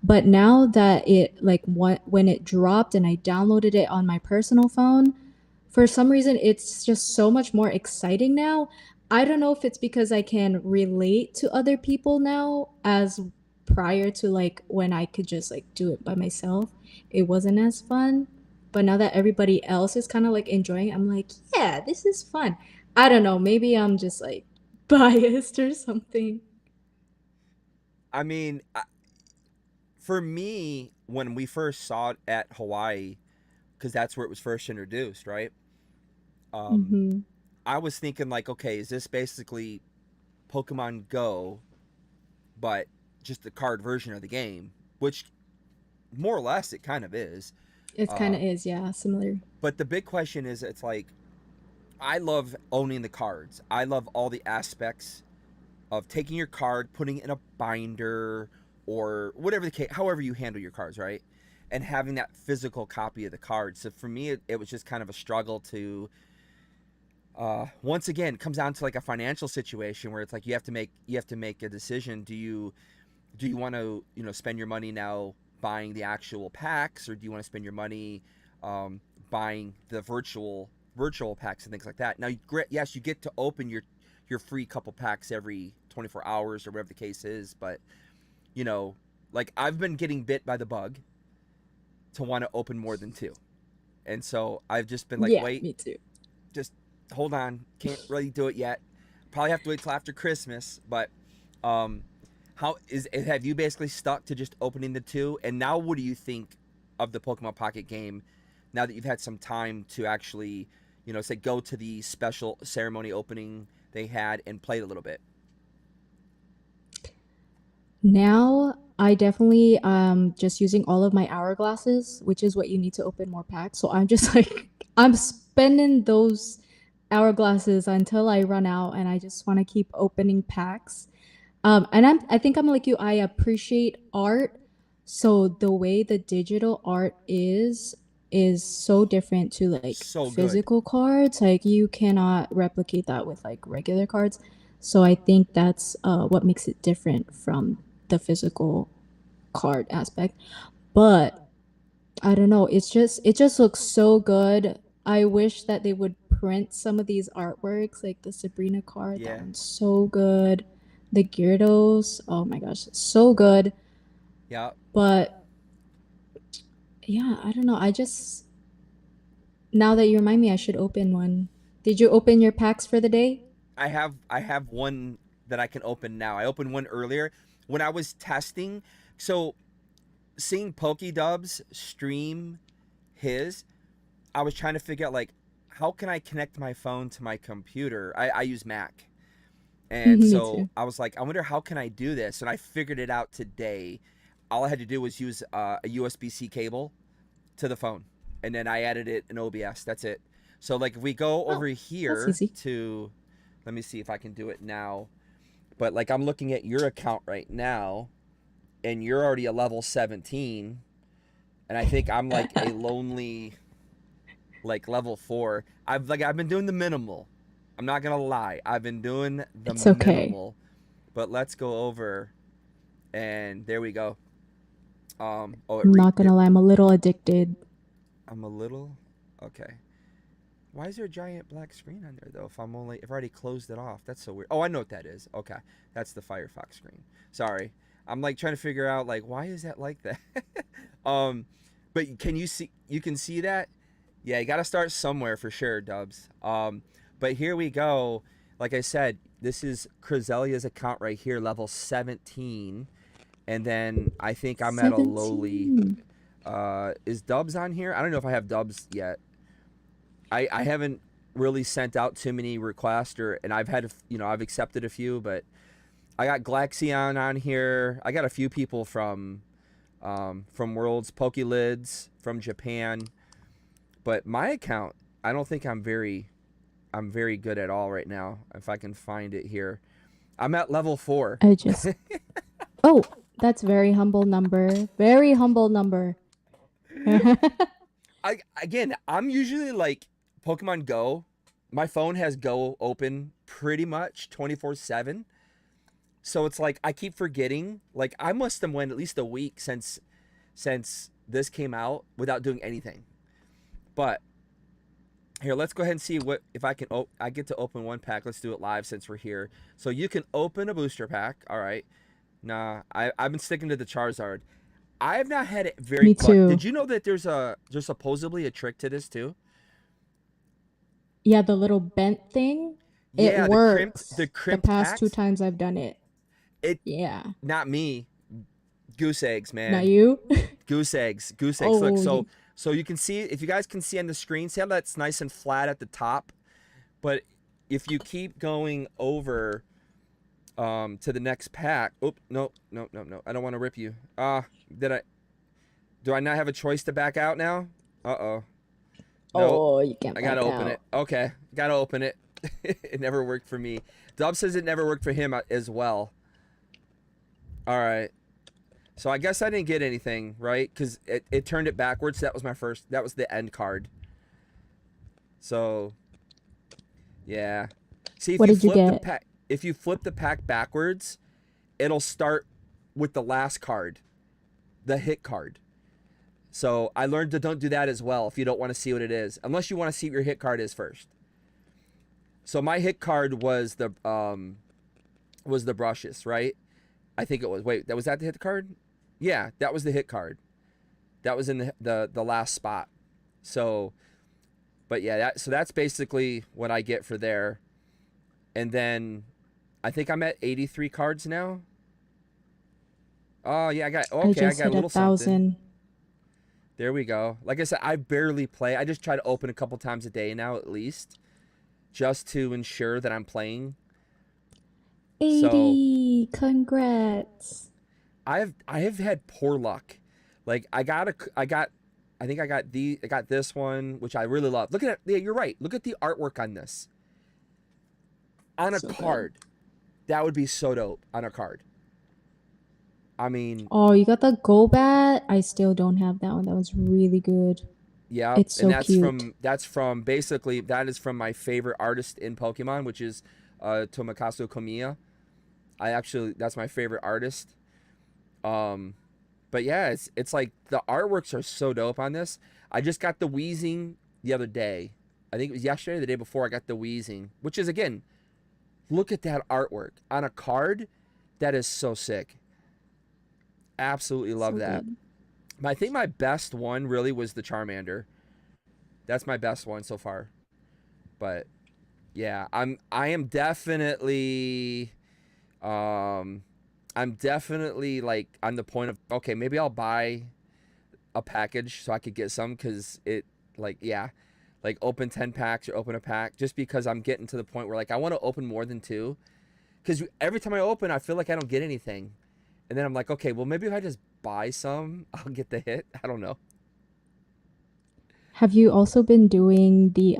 But now that it like when it dropped and I downloaded it on my personal phone, for some reason it's just so much more exciting now. I don't know if it's because I can relate to other people now as prior to like when I could just like do it by myself. It wasn't as fun. But now that everybody else is kind of like enjoying it, I'm like, yeah, this is fun. I don't know, maybe I'm just like biased or something. I mean, for me, when we first saw it at Hawaii, because that's where it was first introduced, right? Um, Mhm. I was thinking like, okay, is this basically Pokemon Go, but just the card version of the game? Which more or less it kind of is. It kind Uh, of is, yeah, similar. but the big question is, it's like I love owning the cards. I love all the aspects of taking your card, putting it in a binder, or whatever the case, however you handle your cards, right? and having that physical copy of the card. So for me, it was just kind of a struggle to. Once again, it comes down to like a financial situation where it's like you have to make a decision. Do you want to spend your money now buying the actual packs, or do you want to spend your money buying the virtual packs and things like that? Now, yes, you get to open your free couple packs every 24 hours or whatever the case is, but like I've been getting bit by the bug to want to open more than 2, and so I've just been like, Yeah, wait, me too. just hold on, can't really do it yet. Probably have to wait till after Christmas. But have you basically stuck to just opening the 2? And now, what do you think of the Pokemon Pocket game now that you've had some time to actually, say go to the special ceremony opening they had and play it a little bit? Now I definitely just using all of my hourglasses, which is what you need to open more packs. So I'm just like I'm spending those hourglasses until I run out, and I just want to keep opening packs. And I think I'm like you. I appreciate art, so the way the digital art is so different to like So good. physical cards. Like you cannot replicate that with like regular cards. So I think that's what makes it different from the physical card aspect. But I don't know, it just looks so good. I wish that they would print some of these artworks, like the Sabrina card. That Yeah. one's so good. The Gyarados, oh my gosh, so good. Yeah. But yeah, I don't know. I just now that you remind me, I should open one. Did you open your packs for the day? I have one that I can open now. I opened one earlier when I was testing. So seeing Pokédubs stream his, I was trying to figure out like how can I connect my phone to my computer. I use Mac, and Me so too. I was like, I wonder how can I do this, and I figured it out today. All I had to do was use a USB-C cable to the phone, and then I added it in OBS. That's it. So like if we go Oh, over that's here easy. to, let me see if I can do it now. But like I'm looking at your account right now, and you're already a level 17, and I think I'm like a lonely like level 4. I've been doing the minimal. I'm not gonna lie, I've been doing the It's okay. minimal. But let's go over, and there we go. Oh, I'm not gonna lie, I'm a little addicted. I'm a little okay. Why is there a giant black screen on there though? If I've already closed it off. That's so weird. Oh, I know what that is. Okay, that's the Firefox screen. Sorry, I'm like trying to figure out like why is that like that. um, but can you see? You can see that. Yeah, you got to start somewhere for sure, Dubs. But here we go. Like I said, this is Crezzelia's account right here, level 17, and then I think I'm at a lowly. 17. Is Dubs on here? I don't know if I have Dubs yet. I haven't really sent out too many requests, and I've had I've accepted a few, but I got Glaxion on here. I got a few people from Worlds, Pokelids from Japan, but my account I don't think I'm very good at all right now. If I can find it here, I'm at level 4. I just Oh, that's very humble number. Very humble number. I'm usually like Pokemon Go. My phone has Go open pretty much 24/7. So it's like I keep forgetting. Like I must have went at least a week since this came out without doing anything. But here, let's go ahead and see what if I can. I get to open one pack. Let's do it live since we're here. So you can open a booster pack. All right. Nah, I've been sticking to the Charizard. I have not had it very. Me But too. did you know that there's supposedly a trick to this too? Yeah, the little bent thing, it Yeah, the works. The crimped past two packs. times I've done it. It Yeah. Not me. Goose eggs, Not man. you? Goose eggs. Goose eggs. Look, Oh, so you can see if you guys can see on the screen. See how that's nice and flat at the top. But if you keep going over to the next pack. Oh no no no no! I don't want to rip you. Did I? Do I not have a choice to back out now? Uh-oh. Nope. oh, you can't I gotta back open it. out. Okay, gotta open it. It never worked for me. Dub says it never worked for him as well. All right. So I guess I didn't get anything, right? Because it turned it backwards. That was my first. That was the end card. So yeah. See, What did you get? if you flip the pack backwards, it'll start with the last card, the hit card. So I learned to don't do that as well if you don't want to see what it is, unless you want to see what your hit card is first. So my hit card was the brushes, right? I think it was. Wait, that was that the hit card? Yeah, that was the hit card. That was in the last spot. So, but yeah, that's basically what I get for there. And then I think I'm at 83 cards now. Oh yeah, I I just got a hit little something. 1,000. There we go. Like I said, I barely play. I just try to open a couple times a day now at least, just to ensure that I'm playing. So 80. Congrats. I have had poor luck. Like I think I got this one, which I really love. Look at it. Yeah, you're right. Look at the artwork on this. On a So good. card. That would be so dope on a card. I mean, Oh, you got the Go Bat? I still don't have that one. That was really good. yeah, It's and so cute. that's from basically that is from my favorite artist in Pokemon, which is Tomikazu Komiya. I actually that's my favorite artist. Um but yeah, it's like the artworks are so dope on this. I just got the Wheezing the other day. I think it was yesterday, or the day before I got the Wheezing, which is again, look at that artwork on a card. That is so sick. Absolutely love So that. good. I think my best one really was the Charmander. That's my best one so far. But yeah, I am definitely um I'm definitely like on the point of okay, maybe I'll buy a package so I could get some cuz it like yeah, like open 10 packs or open a pack just because I'm getting to the point where like I want to open more than two cuz every time I open I feel like I don't get anything. And then I'm like, okay, well maybe if I just buy some, I'll get the hit. I don't know. Have you also been doing the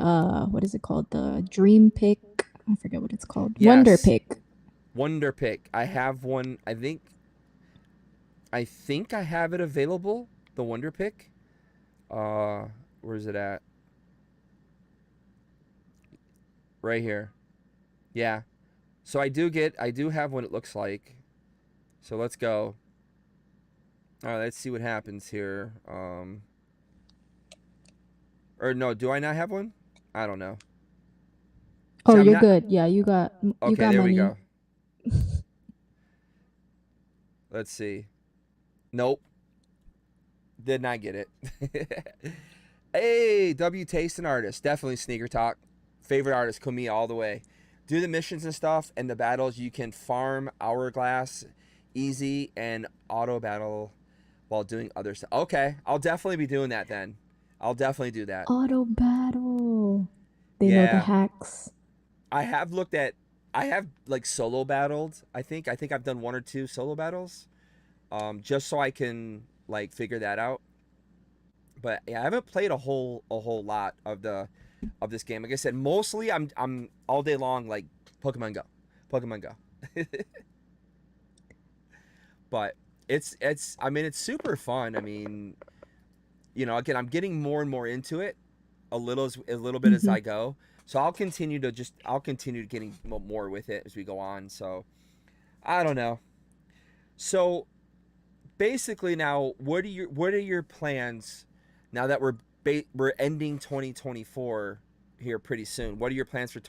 what is it called? The Dream Pick? I forget what it's called. Wonder Yes, Pick. Wonder Pick. I have one. I think I have it available. The Wonder Pick. Uh, where's it at? Right here. Yeah. So I do have what it looks like. So let's go. All right, let's see what happens here. Or no, do I not have one? I don't know. See, Oh, I'm you're not. good. Yeah, you Okay, got there we money. go. Let's see. Nope, did not get it. Hey, W Taste and Artist. Definitely Sneaker Talk. Favorite artist, Kamiya all the way. Do the missions and stuff and the battles. You can farm Hourglass easy and auto battle while doing other stuff. Okay, I'll definitely be doing that then. I'll definitely do that. Auto battle. They know the Yeah, hacks. I have looked at. I have like solo battled. I think I've done one or two solo battles. Just so I can like figure that out. But yeah, I haven't played a whole lot of this game. Like I said, mostly I'm all day long like Pokemon Go, Pokemon Go. But it's I mean it's super fun. I mean, you know, again, I'm getting more and more into it a little bit as Hmm. I go. So I'll continue getting more with it as we go on. So I don't know. So basically now what are your plans now that we're ending 2024 here pretty soon? What are your plans for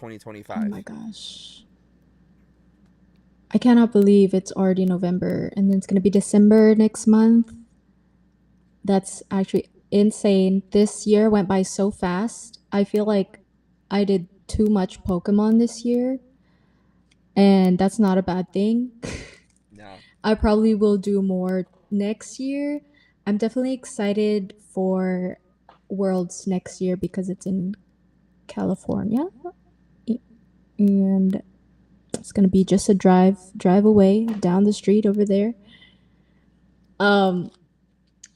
Oh 2025? my gosh. I cannot believe it's already November and then it's going to be December next month. That's actually insane. This year went by so fast. I feel like I did too much Pokemon this year, and that's not a bad thing. No. I probably will do more next year. I'm definitely excited for Worlds next year because it's in California, and it's gonna be just a drive away down the street over there. Um,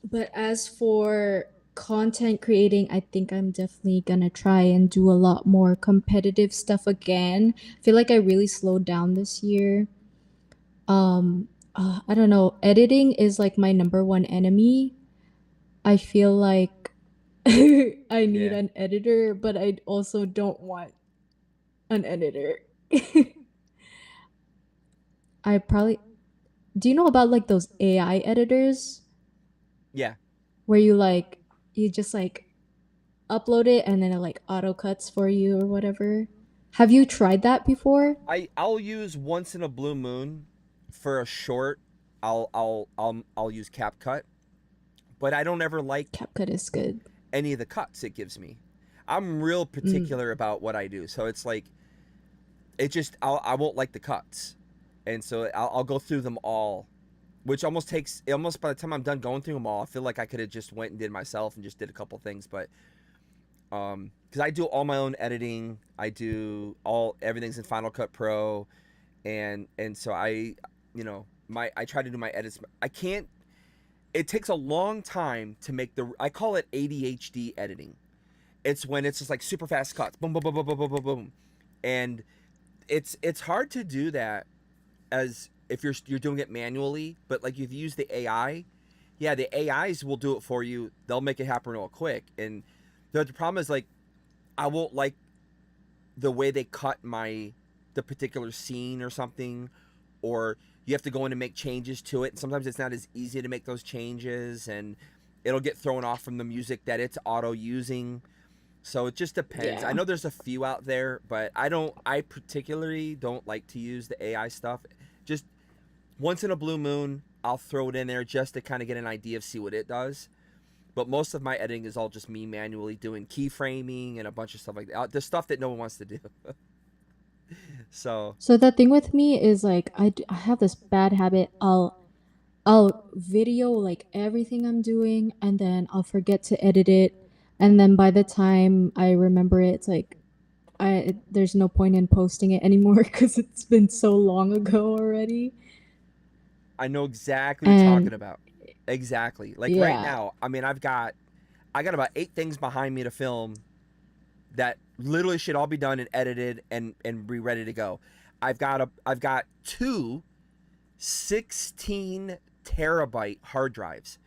but as for content creating, I think I'm definitely gonna try and do a lot more competitive stuff again. I feel like I really slowed down this year. Um, I don't know, editing is like my number one enemy. I feel like I need Yeah. an editor, but I also don't want an editor. I probably Do you know about like those AI editors Yeah. where you just like upload it and then it like auto cuts for you or whatever? Have you tried that before? I'll use once in a blue moon for a short. I'll use CapCut, but I don't ever like CapCut is good. any of the cuts it gives me. I'm real Mm, particular about what I do, so it's like it just I won't like the cuts, and so I'll go through them all, which almost takes almost by the time I'm done going through them all, I feel like I could have just went and did myself and just did a couple things, but because I do all my own editing, I do all everything's in Final Cut Pro, and so I try to do my edits. I can't. It takes a long time to make the. I call it ADHD editing. It's when it's just like super fast cuts, boom, boom, boom, boom, boom, boom, boom, boom, and it's hard to do that as if you're doing it manually. But like if you use the AI, yeah, the AIs will do it for you. They'll make it happen real quick. And the problem is like I won't like the way they cut the particular scene or something, or you have to go in and make changes to it. And sometimes it's not as easy to make those changes, and it'll get thrown off from the music that it's auto using. So it just depends. I yeah. know there's a few out there, but I particularly don't like to use the AI stuff. Just once in a blue moon, I'll throw it in there just to kind of get an idea of see what it does. But most of my editing is all just me manually doing keyframing and a bunch of stuff like that. The stuff that no one wants to do. So, So the thing with me is like I have this bad habit. I'll video like everything I'm doing and then I'll forget to edit it, and then by the time I remember it, it's like there's no point in posting it anymore because it's been so long ago already. I know exactly what you're And talking about. Exactly. Like right yeah, now, I mean, I got about 8 things behind me to film that literally should all be done and edited and be ready to go. I've got two 16 terabyte hard drives.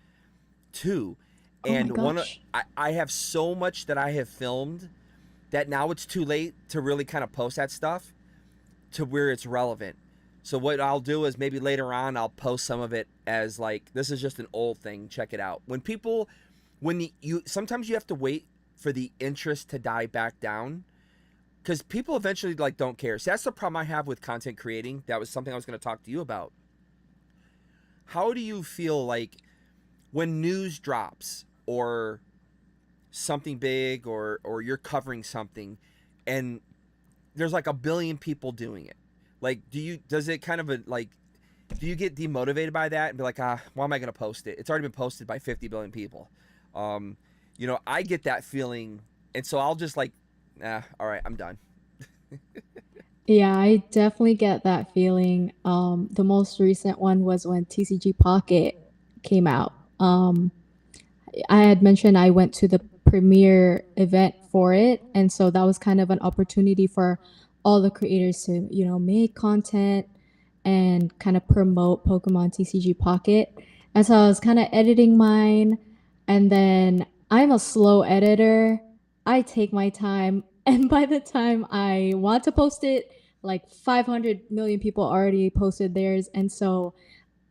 Two. oh my And gosh. I have so much that I have filmed that now it's too late to really kind of post that stuff to where it's relevant. So what I'll do is maybe later on I'll post some of it as like this is just an old thing. Check it out. You sometimes you have to wait for the interest to die back down because people eventually like don't care. So that's the problem I have with content creating. That was something I was going to talk to you about. How do you feel like when news drops or something big or you're covering something and there's like a billion people doing it? Like does it kind of like do you get demotivated by that and be like, why am I going to post it? It's already been posted by 50 billion people. Um, I get that feeling, and so I'll just like, all right, I'm done. Yeah, I definitely get that feeling. The most recent one was when TCG Pocket came out. I had mentioned I went to the premiere event for it, and so that was kind of an opportunity for all the creators to, make content and kind of promote Pokemon TCG Pocket. And so I was kind of editing mine, and then I'm a slow editor. I take my time, and by the time I want to post it, like 500 million people already posted theirs, and so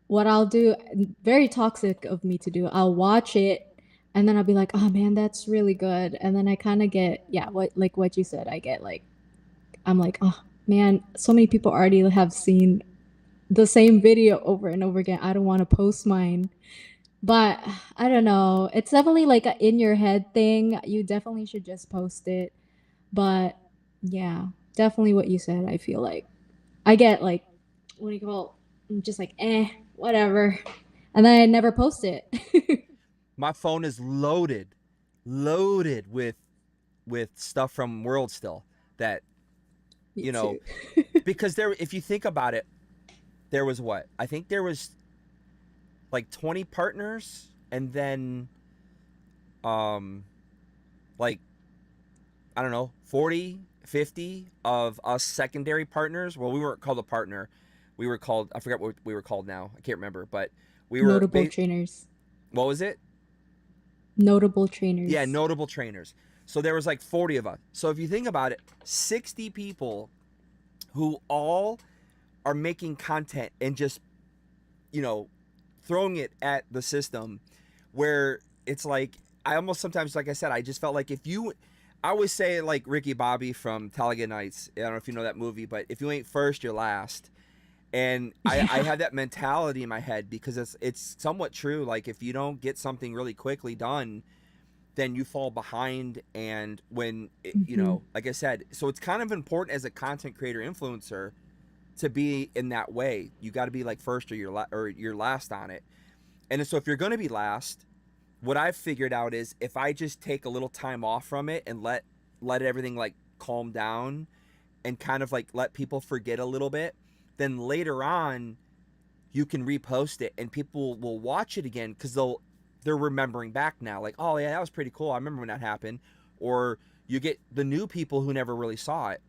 what I'll do, very toxic of me to do, I'll watch it and then I'll be like, oh man, that's really good. And then I kind of get, yeah, what you said, I get like, I'm like, oh man, so many people already have seen the same video over and over again. I don't want to post mine. But I don't know. It's definitely like a in your head thing. You definitely should just post it. But yeah, definitely what you said, I feel like. I get like, what do you call it? I'm just like, whatever. And then I never post it. My phone is loaded with stuff from World still that Me you know too. because if you think about it, there was what I think there was like 20 partners, and then um like I don't know 40, 50 of us secondary partners. Well, we weren't called a partner. we were called. I forgot what we were called now. I can't remember, but we were. Notable trainers. What was it? Notable Yeah, trainers. notable trainers. So there was like 40 of us. So if you think about it, 60 people who all are making content and just, you know, throwing it at the system, where it's like, I almost sometimes, like I said, I just felt like if you, I always say like Ricky Bobby from Talladega Nights. I don't know if you know that movie, but if you ain't first, you're last. And I Yeah. have that mentality in my head because it's somewhat true. Like if you don't get something really quickly done, then you fall behind. And when you Hmm. know, like I said, so it's kind of important as a content creator influencer to be in that way. You got to be like first or you're last on it. And so if you're going to be last, what I've figured out is if I just take a little time off from it and let everything like calm down and kind of like let people forget a little bit, then later on you can repost it and people will watch it again because they're remembering back now, like, oh yeah, that was pretty cool, I remember when that happened. Or you get the new people who never really saw it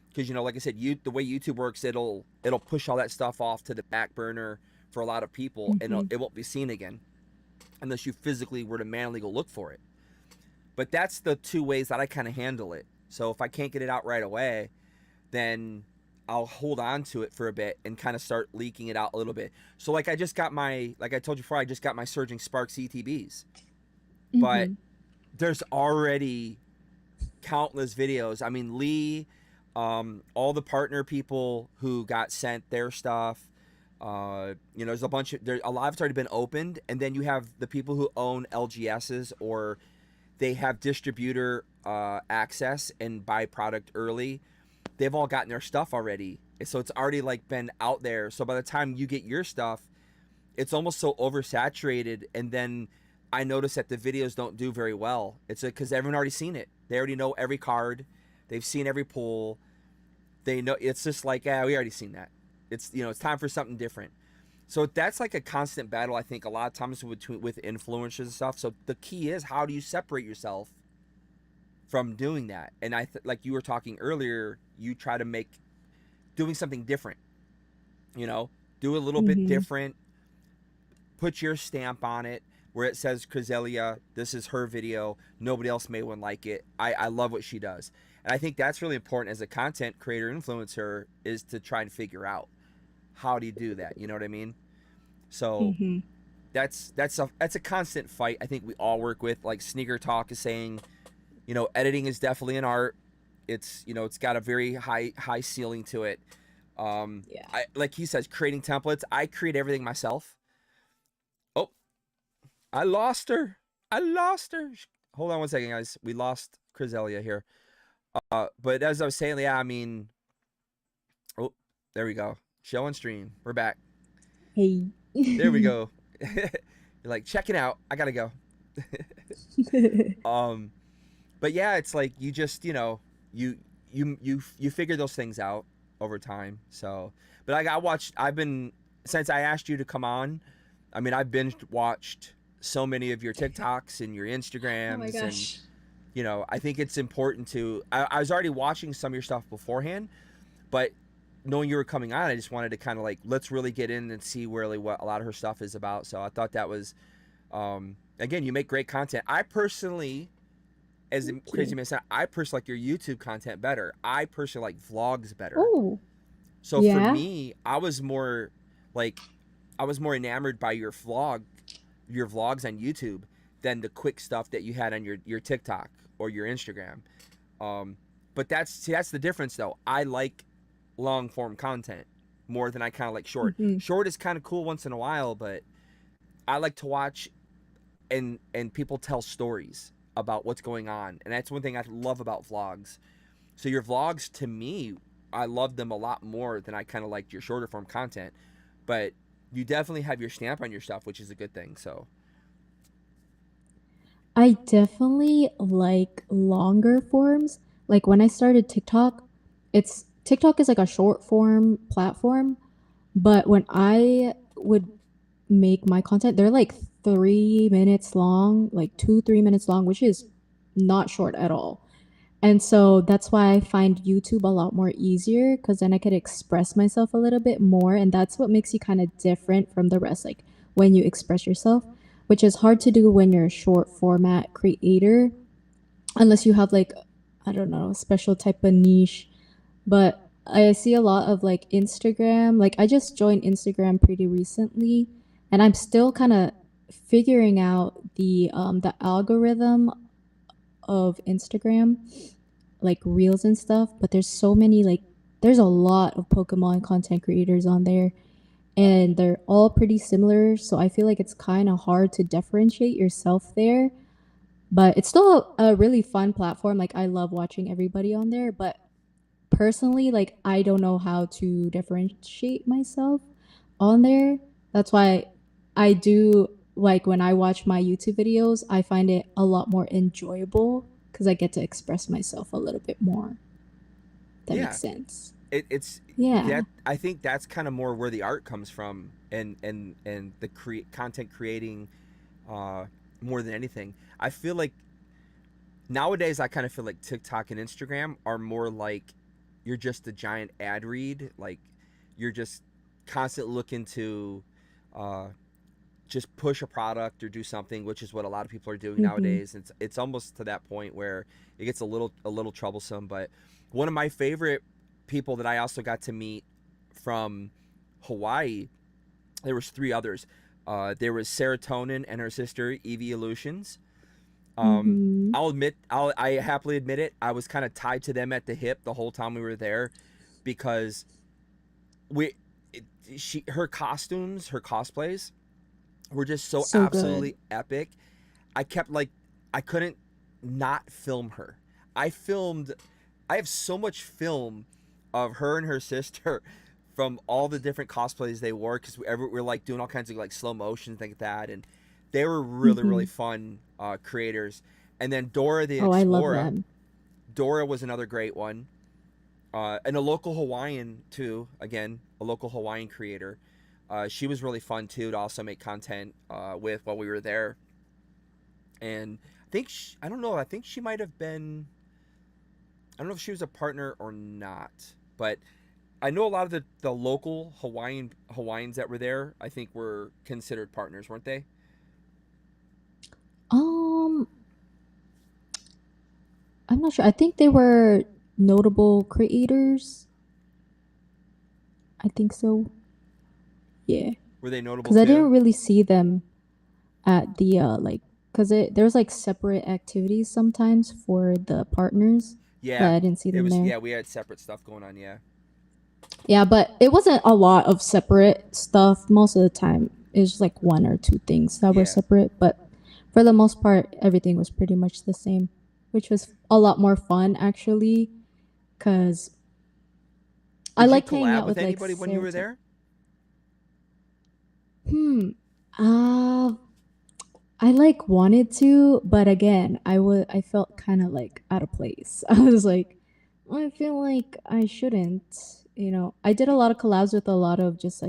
because, you know, like I said, the way YouTube works, it'll push all that stuff off to the back burner for a lot of people, and Hmm. it won't be seen again unless you physically were to manually go look for it. But that's the two ways that I kind of handle it. So if I can't get it out right away, then I'll hold on to it for a bit and kind of start leaking it out a little bit. So like I just got my, like I told you before, I just got my Surging Sparks ETBs, but Hmm. there's already countless videos. I mean, Lee, all the partner people who got sent their stuff. You know, there's a bunch of, there, a lot of it's already been opened, and then you have the people who own LGSs or they have distributor access and buy product early. They've all gotten their stuff already, so it's already like been out there. So by the time you get your stuff, it's almost so oversaturated. And then I notice that the videos don't do very well. It's because everyone already seen it. They already know every card. They've seen every pool. They know it's just like, yeah, we already seen that. It's, you know, it's time for something different. So that's like a constant battle, I think, a lot of times with influencers and stuff. So the key is, how do you separate yourself from doing that? And like you were talking earlier, you try to make doing something different. You know, do a little bit Hmm. different, put your stamp on it where it says Crezzelia, this is her video. Nobody else made one like it. I love what she does. And I think that's really important as a content creator influencer, is to try and figure out how do you do that. You know what I mean? So Hmm. that's a constant fight. I think we all work with. Like Sneaker Talk is saying, you know, editing is definitely an art. It's, you know, it's got a very high ceiling to it. Yeah. I, like he says, creating templates. I create everything myself. Oh, I lost her. I lost her. Hold on one second, guys. We lost Crezzelia here. But as I was saying, yeah, I mean, oh, there we go. Show and stream. We're back. Hey. There we go. You're like, check it out. I gotta go. um, but yeah, it's like you just, you know, you figure those things out over time. So, but I watched. I've been, since I asked you to come on. I mean, I've binged watched so many of your TikToks and your Oh my Instagrams, and gosh. you know, I think it's important to. I was already watching some of your stuff beforehand, but knowing you were coming on, I just wanted to kind of like, let's really get in and see really what a lot of her stuff is about. So I thought that was, again, you make great content. I personally, as Thank crazy you. man said, I personally like your YouTube content better. I personally like vlogs better. Oh, So for yeah. me, like, I was more enamored by your vlogs on YouTube than the quick stuff that you had on your TikTok or your Instagram. Um, but that's the difference though. I like long form content more than I kind of like short. Hmm. Short is kind of cool once in a while, but I like to watch and people tell stories about what's going on, and that's one thing I love about vlogs. So your vlogs, to me, I love them a lot more than I kind of liked your shorter form content. But you definitely have your stamp on your stuff, which is a good thing. So I definitely like longer forms. Like when I started TikTok, it's TikTok is like a short form platform, but when I would make my content, they're like 3 minutes long, like 2, 3 minutes long, which is not short at all. And so that's why I find YouTube a lot more easier because then I could express myself a little bit more. And that's what makes you kind of different from the rest, like when you express yourself, which is hard to do when you're a short format creator, unless you have like, I don't know, a special type of niche. But I see a lot of like Instagram, like I just joined Instagram pretty recently, and I'm still kind of figuring out the algorithm of Instagram, like reels and stuff, but there's so many like there's a lot of Pokemon content creators on there and they're all pretty similar, so I feel like it's kind of hard to differentiate yourself there. But it's still a really fun platform. Like I love watching everybody on there, but personally, like I don't know how to differentiate myself on there. That's why I do like when I watch my YouTube videos, I find it a lot more enjoyable because I get to express myself a little bit more. That Yeah, makes sense. it's Yeah. that I think that's kind of more where the art comes from, and the content creating, uh, more than anything. I feel like nowadays I kind of feel like TikTok and Instagram are more like you're just a giant ad read, like you're just constantly looking to, uh, just push a product or do something, which is what a lot of people are doing Mm-hmm. nowadays. It's almost to that point where it gets a little troublesome. But one of my favorite people that I also got to meet from Hawaii, there was three others. There was Serotonin and her sister Evie Illusions. Mm-hmm. I happily admit it. I was kind of tied to them at the hip the whole time we were there, because we, it, her costumes, her cosplays were just so So good. absolutely epic. I kept like, I couldn't not film her. I filmed, I have so much film of her and her sister from all the different cosplays they wore, because we're like doing all kinds of like slow motion things like that, and they were really Mm-hmm. really fun, creators. And then Dora the Oh, I love Explorer. them. Dora was another great one, and a local Hawaiian too. Again, a local Hawaiian creator. She was really fun too to also make content, with while we were there. And I don't know. I think she might have been. I don't know if she was a partner or not, but I know a lot of the local Hawaiians that were there. I think were considered partners, weren't they? Um, I'm not sure. I think they were notable creators. I think so. Yeah. Were they notable Because I too? didn't really see them at the like because there's like separate activities sometimes for the partners, but Yeah, I didn't see it them was. there. Yeah, we had separate stuff going on. Yeah, Yeah, but it wasn't a lot of separate stuff. Most of the time it was just like one or two things that were yeah. separate, but for the most part everything was pretty much the same, which was a lot more fun actually because I Did you liked hanging collab out with with like anybody when you Sarah. were there? Hmm. uh I like wanted to, but again, I felt kind of like out of place. I was like, I feel like I shouldn't. I did a lot of collabs with a lot of just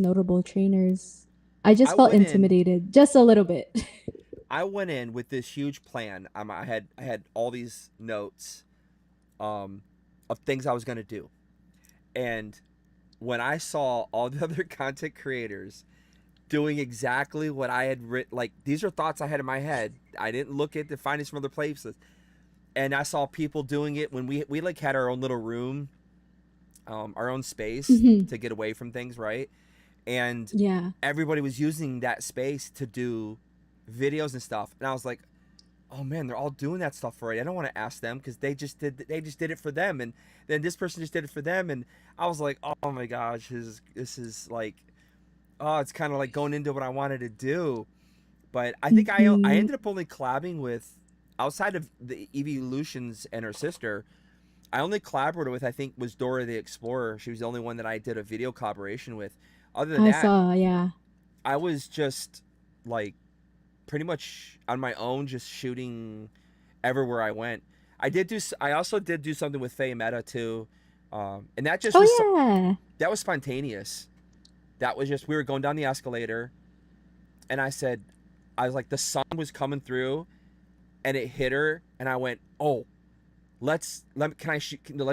notable trainers. I I just felt went in. intimidated just a little bit. I went in with this huge plan. I had all these notes, um, of things I was gonna do, and when I saw all the other content creators doing exactly what I had written, like these are thoughts I had in my head. I didn't look at the finding some other places, and I saw people doing it when we like had our own little room, our own space Mhm. to get away from things, right? And Yeah. everybody was using that space to do videos and stuff, and I was like, oh man, they're all doing that stuff already. I don't want to ask them because they just did it for them, and then this person just did it for them, and I was like, oh my gosh, this is like, oh, it's kind of like going into what I wanted to do. But I think I Hmm. ended up only collabing with, outside of the Evolutions and her sister. I only collaborated with, I think, was Dora the Explorer. She was the only one that I did a video collaboration with. Other than I that, saw. Yeah. I was just like pretty much on my own, just shooting everywhere I went. I also did do something with Faye Meta too, and that just was Oh yeah. that was spontaneous. That was just, we were going down the escalator, and I was like, the sun was coming through, and it hit her, and I went, oh, let's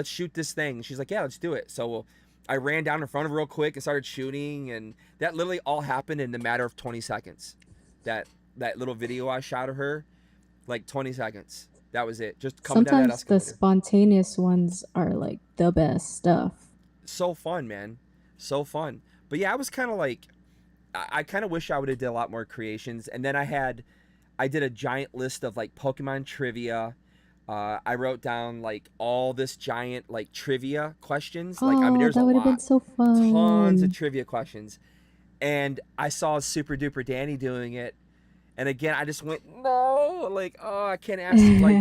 shoot this thing. She's like, yeah, let's do it. So I ran down in front of her real quick and started shooting, and that literally all happened in the matter of 20 seconds. That little video I shot of her, like 20 seconds. That was it. Just coming down that Sometimes the escalator. spontaneous ones are like the best stuff. So fun, man. So fun. But yeah, I was kind of like, I kind of wish I would have did a lot more creations. And then I did a giant list of like Pokemon trivia. I wrote down like all this giant like trivia questions. Like, I mean, Oh, there's a that would have been lot, so tons of fun. trivia questions. And I saw Super Duper Danny doing it. And again, I just went, no, like, oh, I can't ask, like,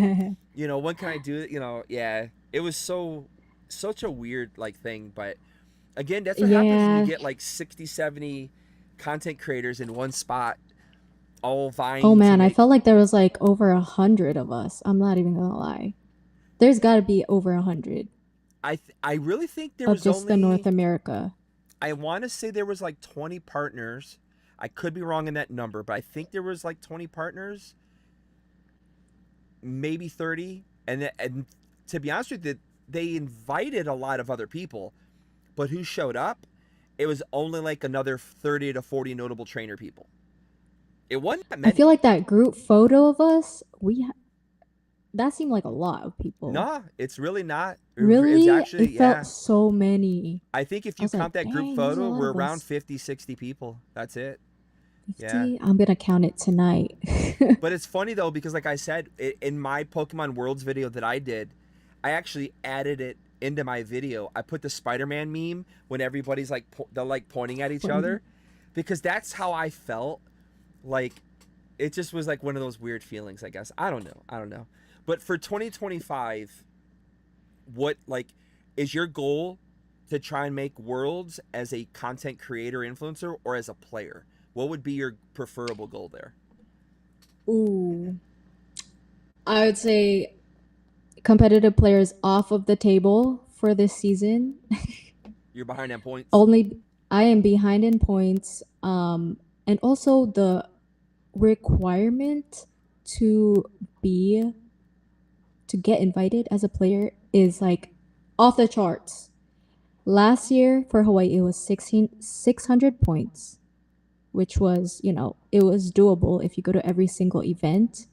when can I do it? Yeah, it was such a weird like thing. But again, that's what happens when you Yeah. get like 60, 70 content creators in one spot, all Oh vying to man, I make. felt like there was like over 100 of us. I'm not even gonna lie. There's got to be over 100 I really think there of was just the North only, America. I want to say there was like 20 partners. I could be wrong in that number, but I think there was like 20 partners, maybe 30. And to be honest with you, they invited a lot of other people, but who showed up? It was only like another 30 to 40 notable trainer people. It wasn't that I feel many. like that group photo of us, that seemed like a lot of people. Nah, it's really not. It was Really? actually, It felt yeah. so many. I think if I you was like, count that group dang, there's a photo, lot we're of around us. 50, 60 people. That's it. Yeah. 50? I'm gonna count it tonight. But it's funny though, because like I said, in my Pokemon Worlds video that I did, I actually added it into my video. I put the Spider-Man meme when everybody's like, they're like pointing at each Funny. other, because that's how I felt. Like, it just was like one of those weird feelings, I guess. I don't know. I don't know. But for 2025, what, like, is your goal to try and make Worlds as a content creator influencer or as a player? What would be your preferable goal there? Ooh. I would say competitive players off of the table for this season. You're behind on points. Only I am behind in points. And also the requirement to be to get invited as a player is like off the charts. Last year for Hawaii it was 600 points, which was, it was doable if you go to every single event.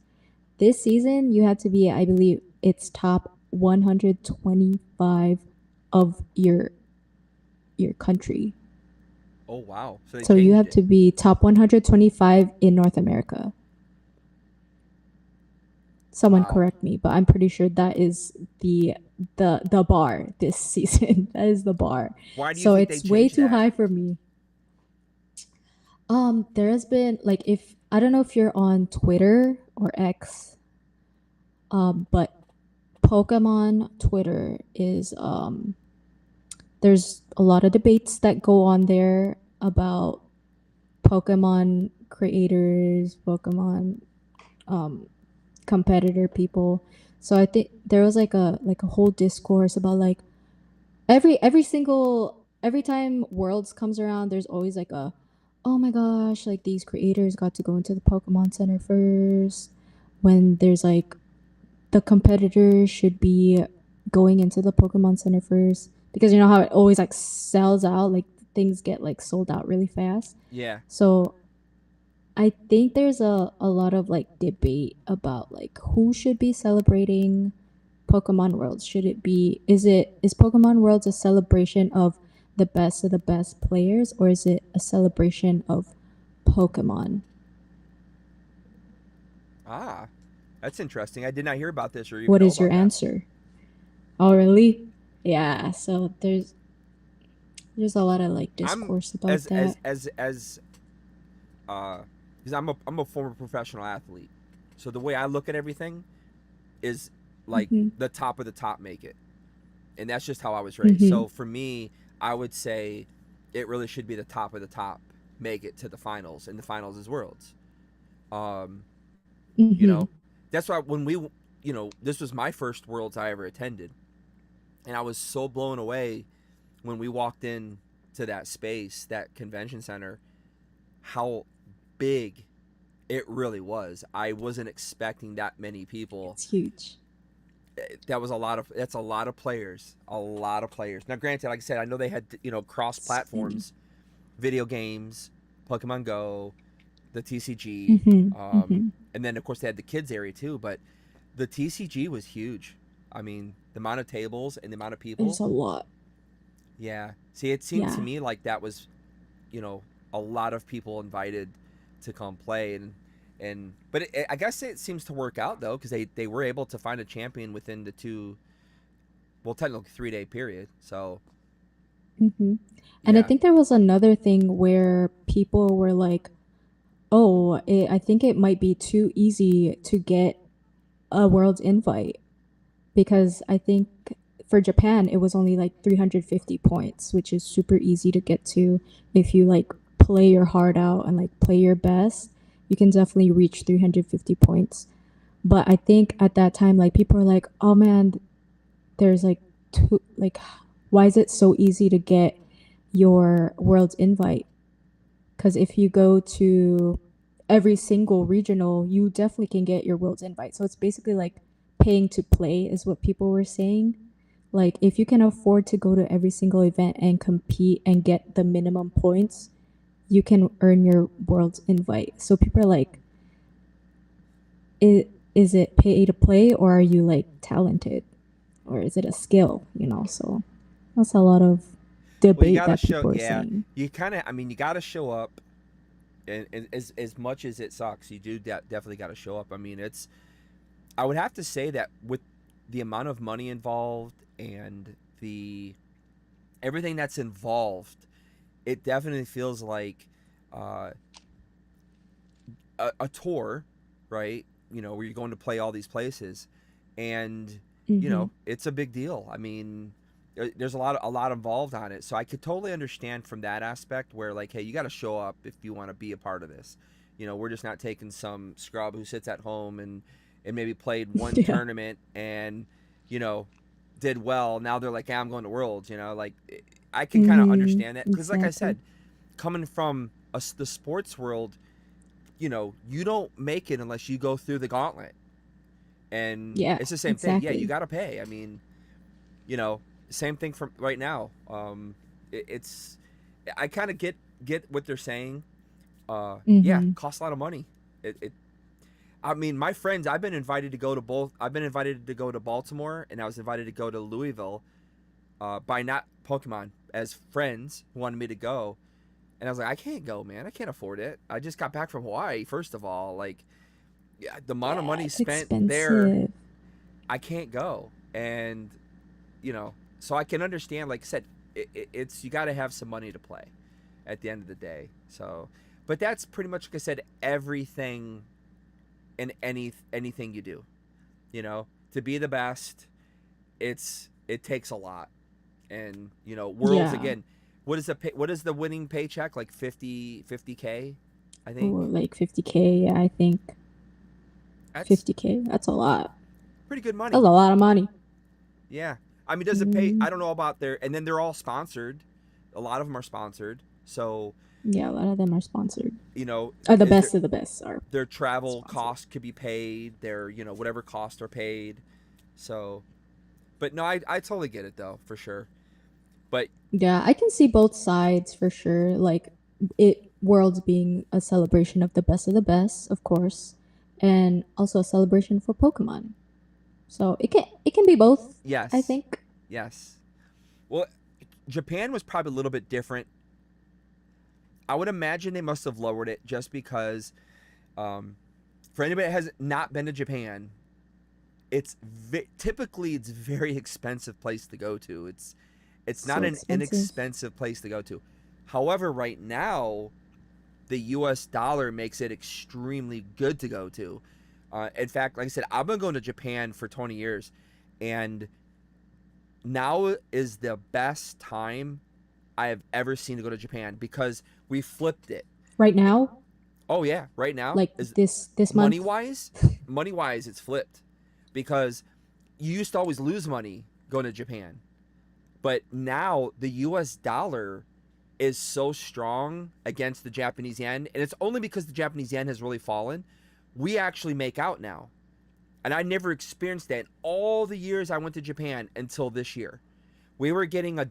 This season you had to be, I believe it's top 125 of your country. Oh wow! So they So you changed have it. to be top 125 in North America. Someone Wow. correct me, but I'm pretty sure that is the bar this season. That is the bar. Why do you So think they it's way changed too that? high for me. There has been like, if I don't know if you're on Twitter or X, but Pokemon Twitter is there's a lot of debates that go on there about Pokemon creators, Pokemon um competitor people. So I think there was like a whole discourse about like every time Worlds comes around, there's always like a, oh my gosh, like these creators got to go into the Pokemon Center first, when there's like the competitors should be going into the Pokemon Center first, because you know how it always like sells out, like things get like sold out really fast. Yeah. So I think there's a lot of like debate about like who should be celebrating Pokemon Worlds. Should it be, is Pokemon Worlds a celebration of the best players, or is it a celebration of Pokemon? Ah, that's interesting. I did not hear about this or even What know is your about that. answer? Oh really? Yeah, so there's a lot of like I'm discourse as about as that. as as because I'm a former professional athlete, so the way I look at everything is like Mm-hmm. the top of the top make it, and that's just how I was raised. Mm-hmm. So for me, I would say it really should be the top of the top make it to the finals, and the finals is Worlds. Um, you Mm-hmm. know, that's why when this was my first Worlds I ever attended, and I was so blown away when we walked in to that space, that convention center, how big It really was. I wasn't expecting that many people. It's huge. That was a lot of. That's a lot of players. A lot of players. Now, granted, like I said, I know they had cross So many. platforms, video games, Pokemon Go, the TCG, Mm-hmm. Mm-hmm. and then of course they had the kids area too. But the TCG was huge. I mean, the amount of tables and the amount of It's people. a lot. Yeah. See, it seemed to Yeah. me like that was, you know, a lot of people invited to come play, and but I guess it seems to work out though, because they were able to find a champion within the two, well, technically 3-day period. So Mm-hmm. And I yeah. think there was another thing where people were like, "Oh, I think it might be too easy to get a world's invite." Because I think for Japan it was only like 350 points, which is super easy to get to if you like play your heart out and like play your best. You can definitely reach 350 points. But I think at that time like people are like, "Oh man, there's like two like why is it so easy to get your world's invite?" Cuz if you go to every single regional, you definitely can get your world's invite. So it's basically like paying to play is what people were saying. Like if you can afford to go to every single event and compete and get the minimum points, you can earn your world's invite. So people are like, is it pay to play or are you like talented? Or is it a skill? So that's a lot of Well, you debate gotta that show. people are Yeah, saying. you kind of. I mean, you gotta show up, and as much as it sucks, you do definitely gotta show up. I mean, it's. I would have to say that with the amount of money involved and the everything that's involved, it definitely feels like uh, a tour, right? Where you're going to play all these places, and Mm-hmm. it's a big deal. I mean, there's a lot involved on it, so I could totally understand from that aspect where like, hey, you got to show up if you want to be a part of this. We're just not taking some scrub who sits at home and maybe played one Yeah, tournament and you know did well. Now they're like, yeah, I'm going to Worlds. Like I can kind of mm-hmm. understand that because, like I Exactly. said, coming from the sports world, you don't make it unless you go through the gauntlet. And Yeah, it's the same thing. Yeah, you exactly. got to pay. I mean, you know, same thing from right now. It's I kind of get what they're saying. Yeah, Mm-hmm. costs a lot of money. It I mean, my friends, I've been invited to go to both. I've been invited to go to Baltimore, and I was invited to go to Louisville by not Pokemon as friends who wanted me to go. And I was like, I can't go, man. I can't afford it. I just got back from Hawaii. First of all, like, yeah, the amount of Yeah, money it's spent there, expensive. I can't go. And so I can understand. Like I said, it's you got to have some money to play at the end of the day. So, but that's pretty much like I said, everything in anything you do. To be the best, it takes a lot. And Worlds Yeah. again. What is the winning paycheck, like 50K, I Oh, think. like 50K, yeah, I think That's 50K. That's a lot. pretty good That's money. a lot of money. Yeah. I mean, does it pay? Mm, I don't know about their, and then they're all sponsored. A lot of them are sponsored. So, yeah, a lot of them are sponsored. you know, The is there best of the best are their travel sponsored. costs could be paid, their, whatever costs are paid. So, but no, I totally get it though, for sure. But Yeah, I can see both sides for sure. Like it Worlds being a celebration of the best, of course, and also a celebration for Pokemon. So it can be both, I yes, think. yes. Well, Japan was probably a little bit different. I would imagine they must have lowered it just because, um, for anybody that has not been to Japan, typically it's a very expensive place to go to. It's not So an expensive. inexpensive place to go to. However, right now the U.S. dollar makes it extremely good to go to. In fact, like I said, I've been going to Japan for 20 years, and now is the best time I have ever seen to go to Japan because we flipped it. Right now, Oh yeah, right now like is this money month. wise, money wise, it's flipped because you used to always lose money going to Japan, but now the U.S. dollar is so strong against the Japanese yen, and it's only because the Japanese yen has really fallen. We actually make out now. And I never experienced that in all the years I went to Japan until this year. We were getting we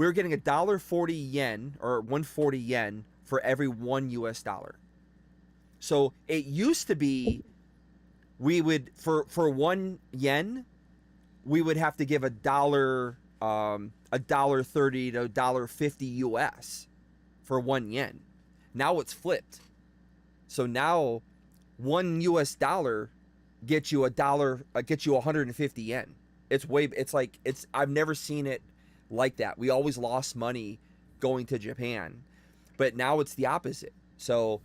were getting $1.40 yen, or 140 yen for every $1. So it used to be we would for 1 yen we would have to give $1.30 to $1.50 US for 1 yen. Now it's flipped. So now $1 gets you gets you 150 yen. I've never seen it like that. We always lost money going to Japan, but now it's the opposite. So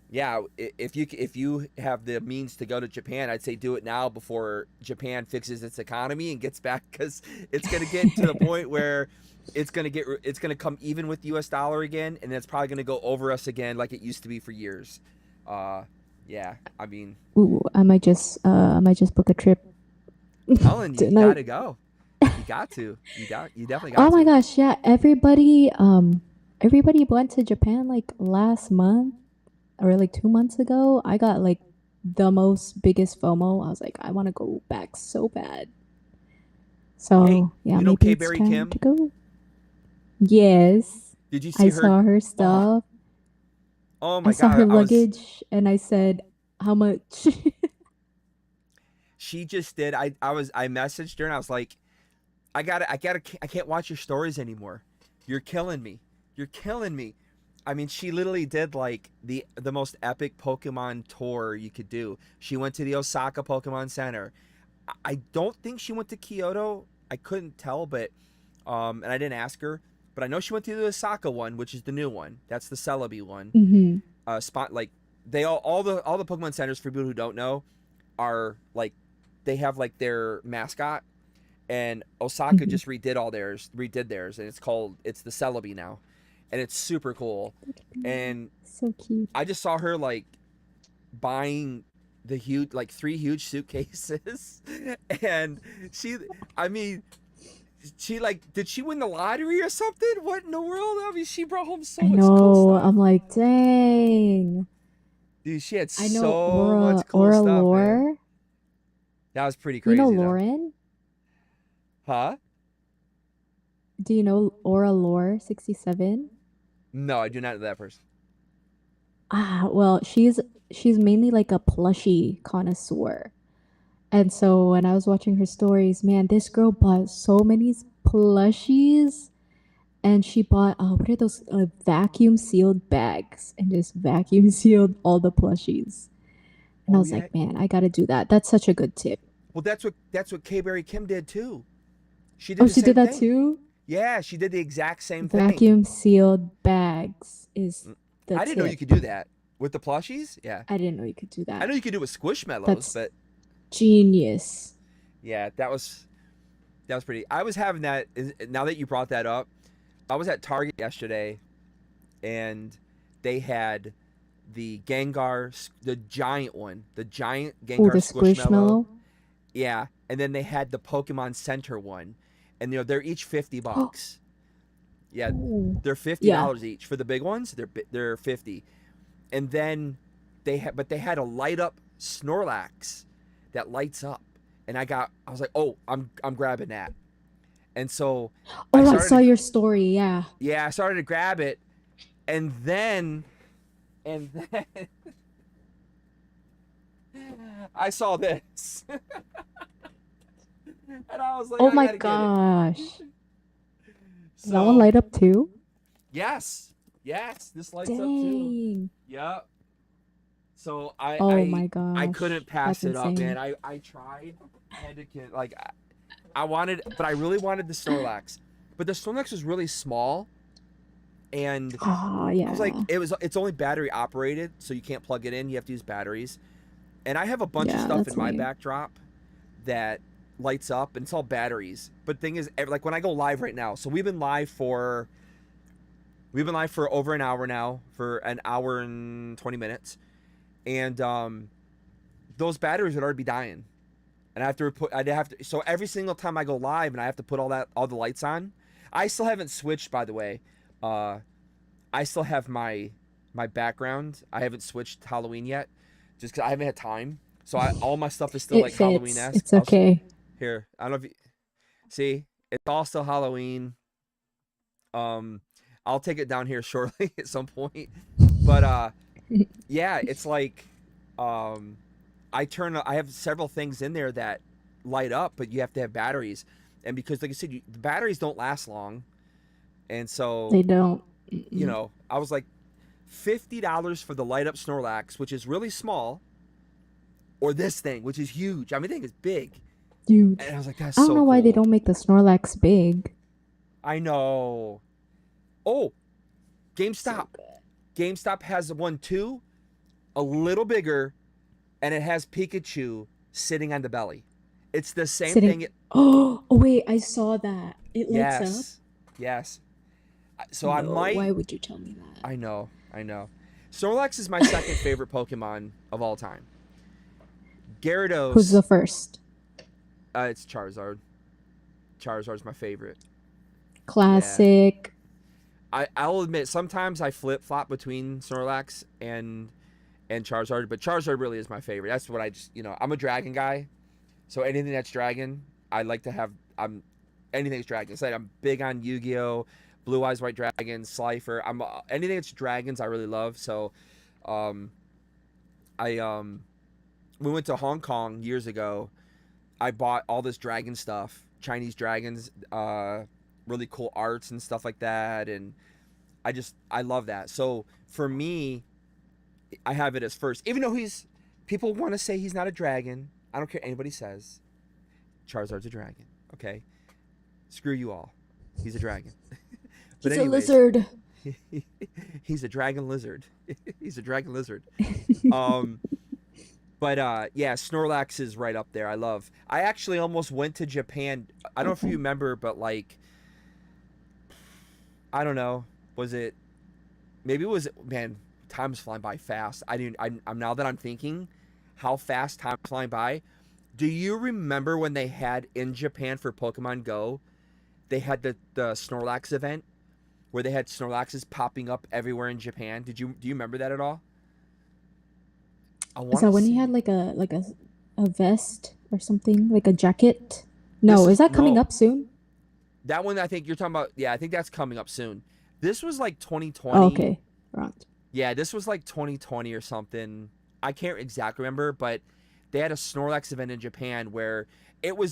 yeah, if you have the means to go to Japan, I'd say do it now before Japan fixes its economy and gets back, because it's going to get to the point where it's going to come even with the US dollar again, and it's probably going to go over us again like it used to be for years. Yeah, I mean, Ooh, I might just book a trip. Helen, you tonight. gotta go. You got to. You definitely got Oh to. my gosh, yeah. Everybody went to Japan like last month or like 2 months ago. I got like the most biggest FOMO. I was like, I want to go back so bad. Hey, So yeah, you know maybe Kay it's Berry time Kim? to go. Yes, Did you see I her? saw her Oh, stuff. oh I my saw her God! luggage, and I said, "How much?" She just did. I messaged her and I was like, I can't watch your stories anymore. You're killing me. You're killing me. I mean, she literally did like the most epic Pokemon tour you could do. She went to the Osaka Pokemon Center. I don't think she went to Kyoto. I couldn't tell, but and I didn't ask her, but I know she went to the Osaka one, which is the new one. That's the Celebi one. hmm Spot like they all the Pokemon centers, for people who don't know, are like they have like their mascot, and Osaka hmm just redid theirs, and it's the Celebi now, and it's super cool. And So cute. I just saw her like buying the huge, like 3 huge suitcases, and I mean, she like, did she win the lottery or something? What in the world? I mean, she brought home so I much cool know. stuff. I'm like, dang. Dude, she had I know so much cool Aura stuff, man. Lore. That was pretty Do you know crazy though. Lauren? Huh? Do you know Aura Lore 67? No, I do not know that person. Ah, well, she's mainly like a plushie connoisseur. And so when I was watching her stories, man, this girl bought so many plushies, and she bought what are those vacuum sealed bags, and just vacuum sealed all the plushies. And I Oh was yeah. like, man, I got to do that. That's such a good tip. Well, that's what Kay Berry Kim did too. She did Oh, the she did same that thing. too? Yeah, she did the exact same thing. Vacuum sealed bags is the I didn't know you tip. could do that with the plushies. Yeah, I didn't know you could do I that. know you could do it with Squishmallows, That's but genius. yeah, that was pretty. I was having that. Now that you brought that up, I was at Target yesterday, and they had the Gengar, the giant one, the giant Oh, Gengar the Squishmallow. squishmallow. Yeah, and then they had the Pokemon Center one, and they're each $50. Yeah, Oh, they're fifty yeah. dollars each for the big ones. They're 50, and then they had a light up Snorlax that lights up, and I was like, oh, I'm grabbing that, and so I Oh, I started saw to your story. Yeah. yeah I started to grab it, and then I saw this, and I was like, Oh I my gotta get it. gosh. Does that one So light up too? yes, yes, this lights up too. Dang. Yep. So Oh my I couldn't gosh. pass That's it up, insane. man. I tried. I had to like I wanted, but I really wanted the Snorlax. But the Snorlax was really small, and Oh, I was like, yeah. it's only battery operated, so you can't plug it in. You have to use batteries. And I have a bunch of Yeah, stuff in that's my lame. backdrop that lights up, and it's all batteries. But thing is, like when I go live right now, so we've been live for over an hour now, for an hour and 20 minutes, and those batteries would already be dying. and I'd have to. So every single time I go live, and I have to put all the lights on. I still haven't switched, by the way. I still have my background. I haven't switched Halloween yet, just because I haven't had time. So all my stuff is still It like fits. Halloween-esque. It's okay. Here, I don't know if you see. It's all still Halloween. I'll take it down here shortly at some point. But yeah, it's like I have several things in there that light up, but you have to have batteries. And because like I said, the batteries don't last long. And so They don't. you know, I was like $50 for the light up Snorlax, which is really small, or this thing, which is huge. I mean, the thing is big. Huge. And I was like, that's I don't so know why they cool. don't make the Snorlax big. I know. Oh, GameStop. So GameStop has one too, a little bigger, and it has Pikachu sitting on the belly. It's the same sitting. thing. Oh, wait, I saw that. It lights up. Yes. So No, I might. why would you tell me that? I know. Snorlax is my second favorite Pokemon of all time. Gyarados. Who's the first? It's Charizard. Charizard's my favorite. Classic. I'll admit sometimes I flip-flop between Snorlax and Charizard, but Charizard really is my favorite. That's what I just, I'm a dragon guy. So anything that's dragon, I like to have. Anything that's dragon. It's like I'm big on Yu-Gi-Oh, Blue Eyes White Dragon, Slifer. Anything that's dragons I really love. So we went to Hong Kong years ago. I bought all this dragon stuff, Chinese dragons, really cool arts and stuff like that, and I love that. So for me, I have it as first, even though people want to say he's not a dragon. I don't care what anybody says. Charizard's a dragon. Okay, screw you all. He's a dragon. But He's anyways, a lizard. He's a dragon lizard. He's a dragon lizard. But yeah, Snorlax is right up there. I actually almost went to Japan. I don't know if you remember, but like, I don't know. Man, time's flying by fast. I'm now that I'm thinking how fast time's flying by. Do you remember when they had in Japan for Pokemon Go, they had the Snorlax event where they had Snorlaxes popping up everywhere in Japan? Do you remember that at all? Is that when he had like a vest or something, like a jacket? No, is that coming up soon? That one I think you're talking about. Yeah, I think that's coming up soon. This was like 2020. Oh, okay, right. Yeah, this was like 2020 or something. I can't exactly remember, but they had a Snorlax event in Japan where they were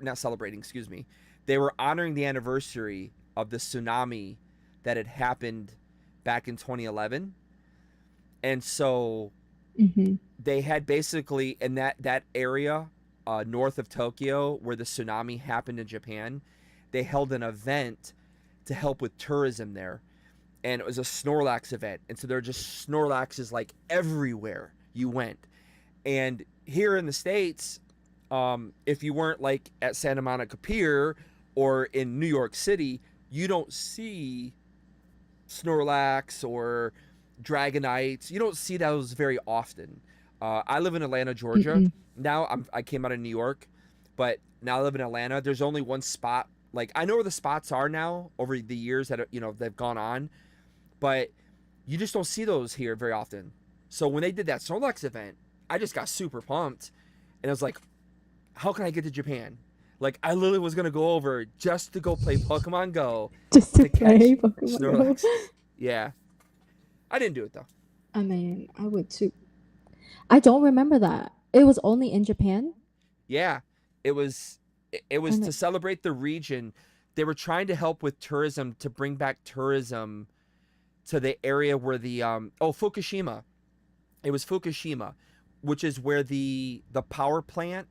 not celebrating, excuse me. They were honoring the anniversary of the tsunami that had happened back in 2011. And so they had basically in that area north of Tokyo where the tsunami happened in Japan, they held an event to help with tourism there. And it was a Snorlax event. And so there are just Snorlaxes like everywhere you went. And here in the States, if you weren't like at Santa Monica Pier or in New York City, you don't see Snorlax or Dragonites. You don't see those very often. I live in Atlanta, Georgia. Now I came out of New York, but now I live in Atlanta. There's only one spot. Like I know where the spots are now over the years that they've gone on, but you just don't see those here very often. So when they did that Snorlax event, I just got super pumped, and I was like, "How can I get to Japan?" Like I literally was gonna go over just to go play Pokemon Go, just to catch play Pokemon Snorlax. Go. Yeah, I didn't do it though. I mean, I would too. I don't remember that. It was only in Japan. Yeah, it was to celebrate the region. They were trying to help with tourism, to bring back tourism to the area where the Fukushima. It was Fukushima, which is where the power plant,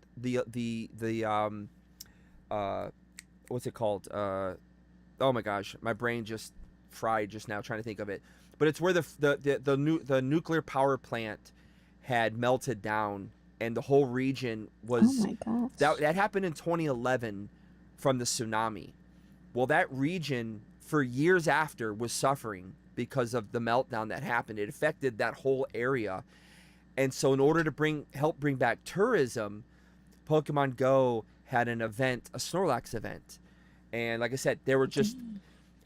what's it called? Oh my gosh, my brain just fried just now trying to think of it. But it's where the nuclear power plant had melted down, and the whole region was. Oh my gosh. That happened in 2011 from the tsunami. Well, that region for years after was suffering because of the meltdown that happened. It affected that whole area, And so in order to help bring back tourism, Pokemon Go had an event, a Snorlax event. And like I said, there were just,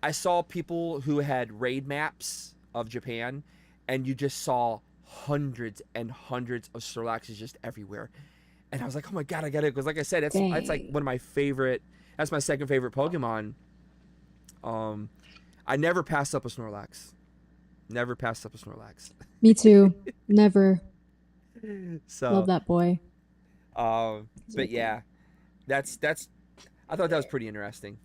I saw people who had raid maps of Japan, and you just saw hundreds and hundreds of Snorlaxes just everywhere. And I was like, oh my God, I got it. Because like I said, that's like Dang. one of my favorite, that's my second favorite Pokemon. I never passed up a Snorlax. Never passed up a Snorlax. Me too. Never. Love So, that boy. He's but right there. yeah, that's, I thought that was pretty interesting.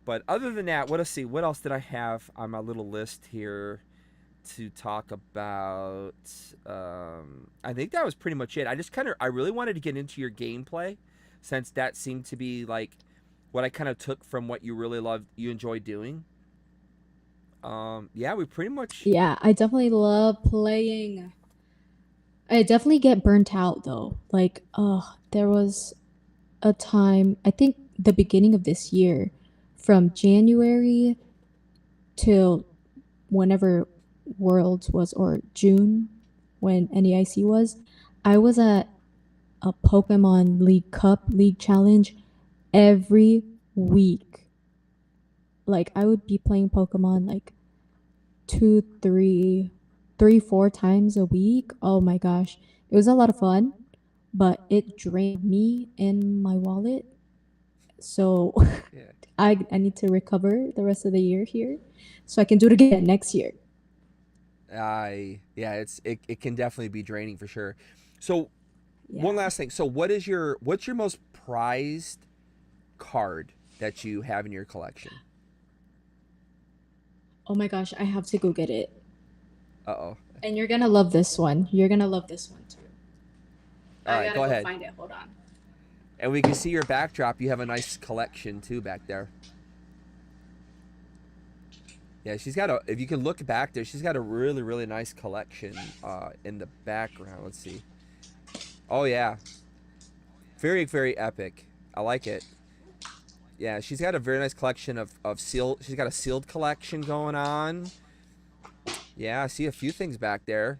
But other than that, let's see, what else did I have on my little list here to talk about? I think that was pretty much it. I really wanted to get into your gameplay, since that seemed to be like what I kind of took from what you really loved, you enjoy doing. Yeah, we pretty much, Yeah, I definitely love playing. I definitely get burnt out though. Like, there was a time, I think the beginning of this year, from January till whenever Worlds was, or June when NEIC was, I was at a Pokemon League Cup League Challenge every week. Like, I would be playing Pokemon like two, three, 4 times a week. Oh my gosh. It was a lot of fun, but it drained me and my wallet. So yeah. I need to recover the rest of the year here so I can do it again next year. Yeah, it can definitely be draining for sure. So one Yeah. last thing. So what's your most prized card that you have in your collection? Oh my gosh, I have to go get it. Uh-oh. And you're gonna love this one. You're gonna love this one too. All I right, gotta go go ahead. find it. Hold on. And we can see your backdrop. You have a nice collection too back there. Yeah, she's got a, if you can look back there, she's got a really, really nice collection in the background. Let's see. Oh yeah. Very, very epic. I like it. Yeah, she's got a very nice collection of sealed, she's got a sealed collection going on. Yeah, I see a few things back there.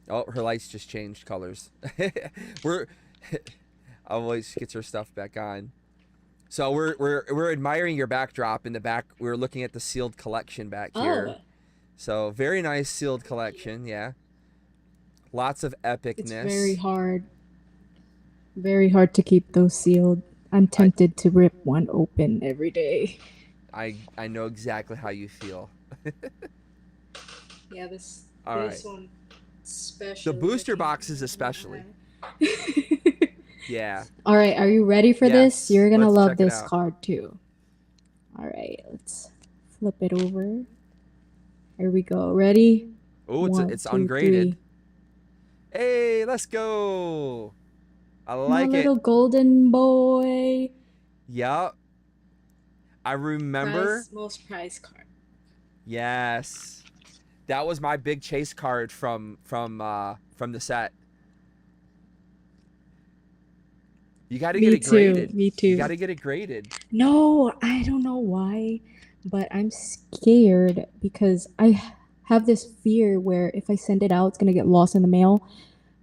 Oh, her lights just changed colors. We're always gets her stuff back on. So we're admiring your backdrop in the back. We're looking at the sealed collection back here. Oh, So very nice sealed collection, yeah. Lots of it's epicness. very hard to keep those sealed. I'm I tempted to rip one open every day. I know exactly how you feel. Yeah, All right. this one The especially booster looking boxes especially. at. Yeah. All right, are you ready for this? Yes. You're gonna Let's love check it this out. card too. All right, let's flip it over. Here we go. Ready? Oh, One, it's two, ungraded. three. Hey, let's go. I My like it. little golden boy. Yup. I remember. Most prized card. Yes. That was my big chase card from the set. You got to get Me it too. graded. Me You too. got to get it graded. No, I don't know why, but I'm scared because have this fear where if I send it out, it's gonna get lost in the mail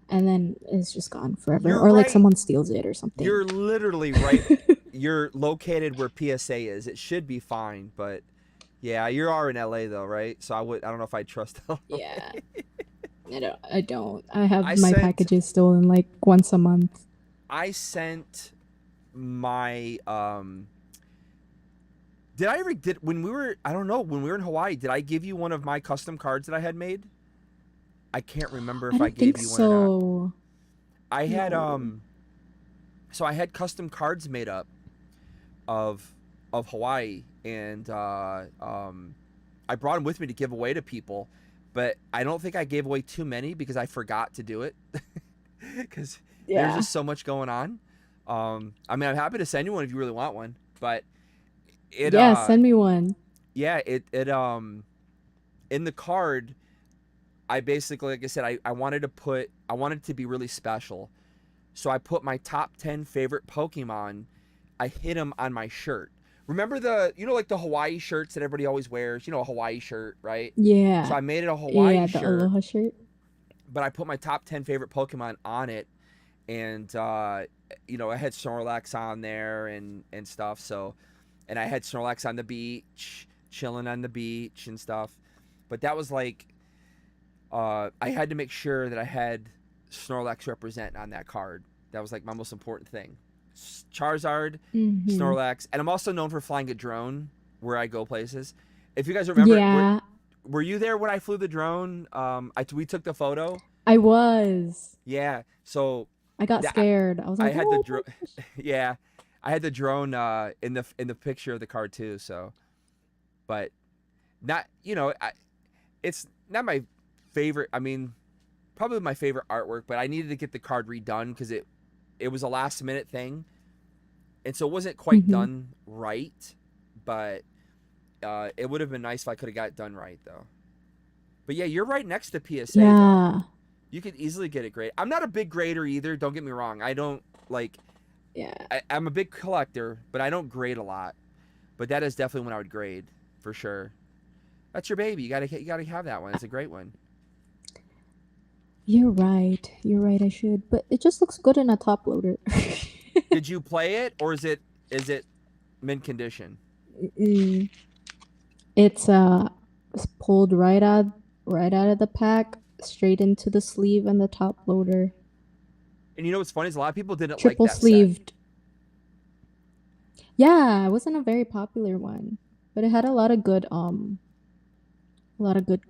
and then it's just gone forever. You're Or like right. someone steals it or something. You're literally right. You're located where PSA is. It should be fine, but yeah, you are in LA though, right? So I don't know if I trust LA. Yeah. I don't. I have I my sent packages stolen like once a month. I sent my did I ever did when we were I don't know, when we were in Hawaii, did I give you one of my custom cards that I had made? I can't remember I if I don't think gave you one or not. so. I had No. so I had custom cards made up of Hawaii, and I brought them with me to give away to people, but I don't think I gave away too many because I forgot to do it because there's Yeah. just so much going on. I mean, I'm happy to send you one if you really want one, but it Yeah, send me one. yeah, it in the card, I basically, like I said, I wanted it to be really special. So I put my top 10 favorite Pokemon. I hid them on my shirt. Remember like the Hawaii shirts that everybody always wears, a Hawaii shirt, right? So Yeah. I made it a Yeah, Hawaii the shirt, Aloha shirt. but I put my top 10 favorite Pokemon on it, and you know, I had Snorlax on there and stuff. So, and I had Snorlax on the beach, chilling on the beach and stuff. But that was like, I had to make sure that I had Snorlax represent on that card. That was like my most important thing. Charizard, Snorlax, and I'm also known for flying a drone where I go places. If you guys remember, Yeah, were you there when I flew the drone? We took the photo. I was. Yeah, so I got scared. I was I like, had the oh. drone. Yeah, I had the drone in the picture of the card too. So, but not, you know, it's not my favorite. I mean, probably my favorite artwork, but I needed to get the card redone because it was a last minute thing, and so it wasn't quite done right. But it would have been nice if I could have got it done right though. But yeah, you're right next to PSA though. Yeah. You could easily get it graded. I'm not a big grader either. Don't get me wrong. I don't like. Yeah. I'm a big collector, but I don't grade a lot. But that is definitely when I would grade for sure. That's your baby. You gotta have that one. It's a great one. You're right. You're right. I should, but it just looks good in a top loader. Did you play it, or is it mint condition? It's pulled right out of the pack, straight into the sleeve and the top loader. And you know what's funny is a lot of people didn't Triple like that sleeved. set. Yeah, it wasn't a very popular one, but it had a lot of good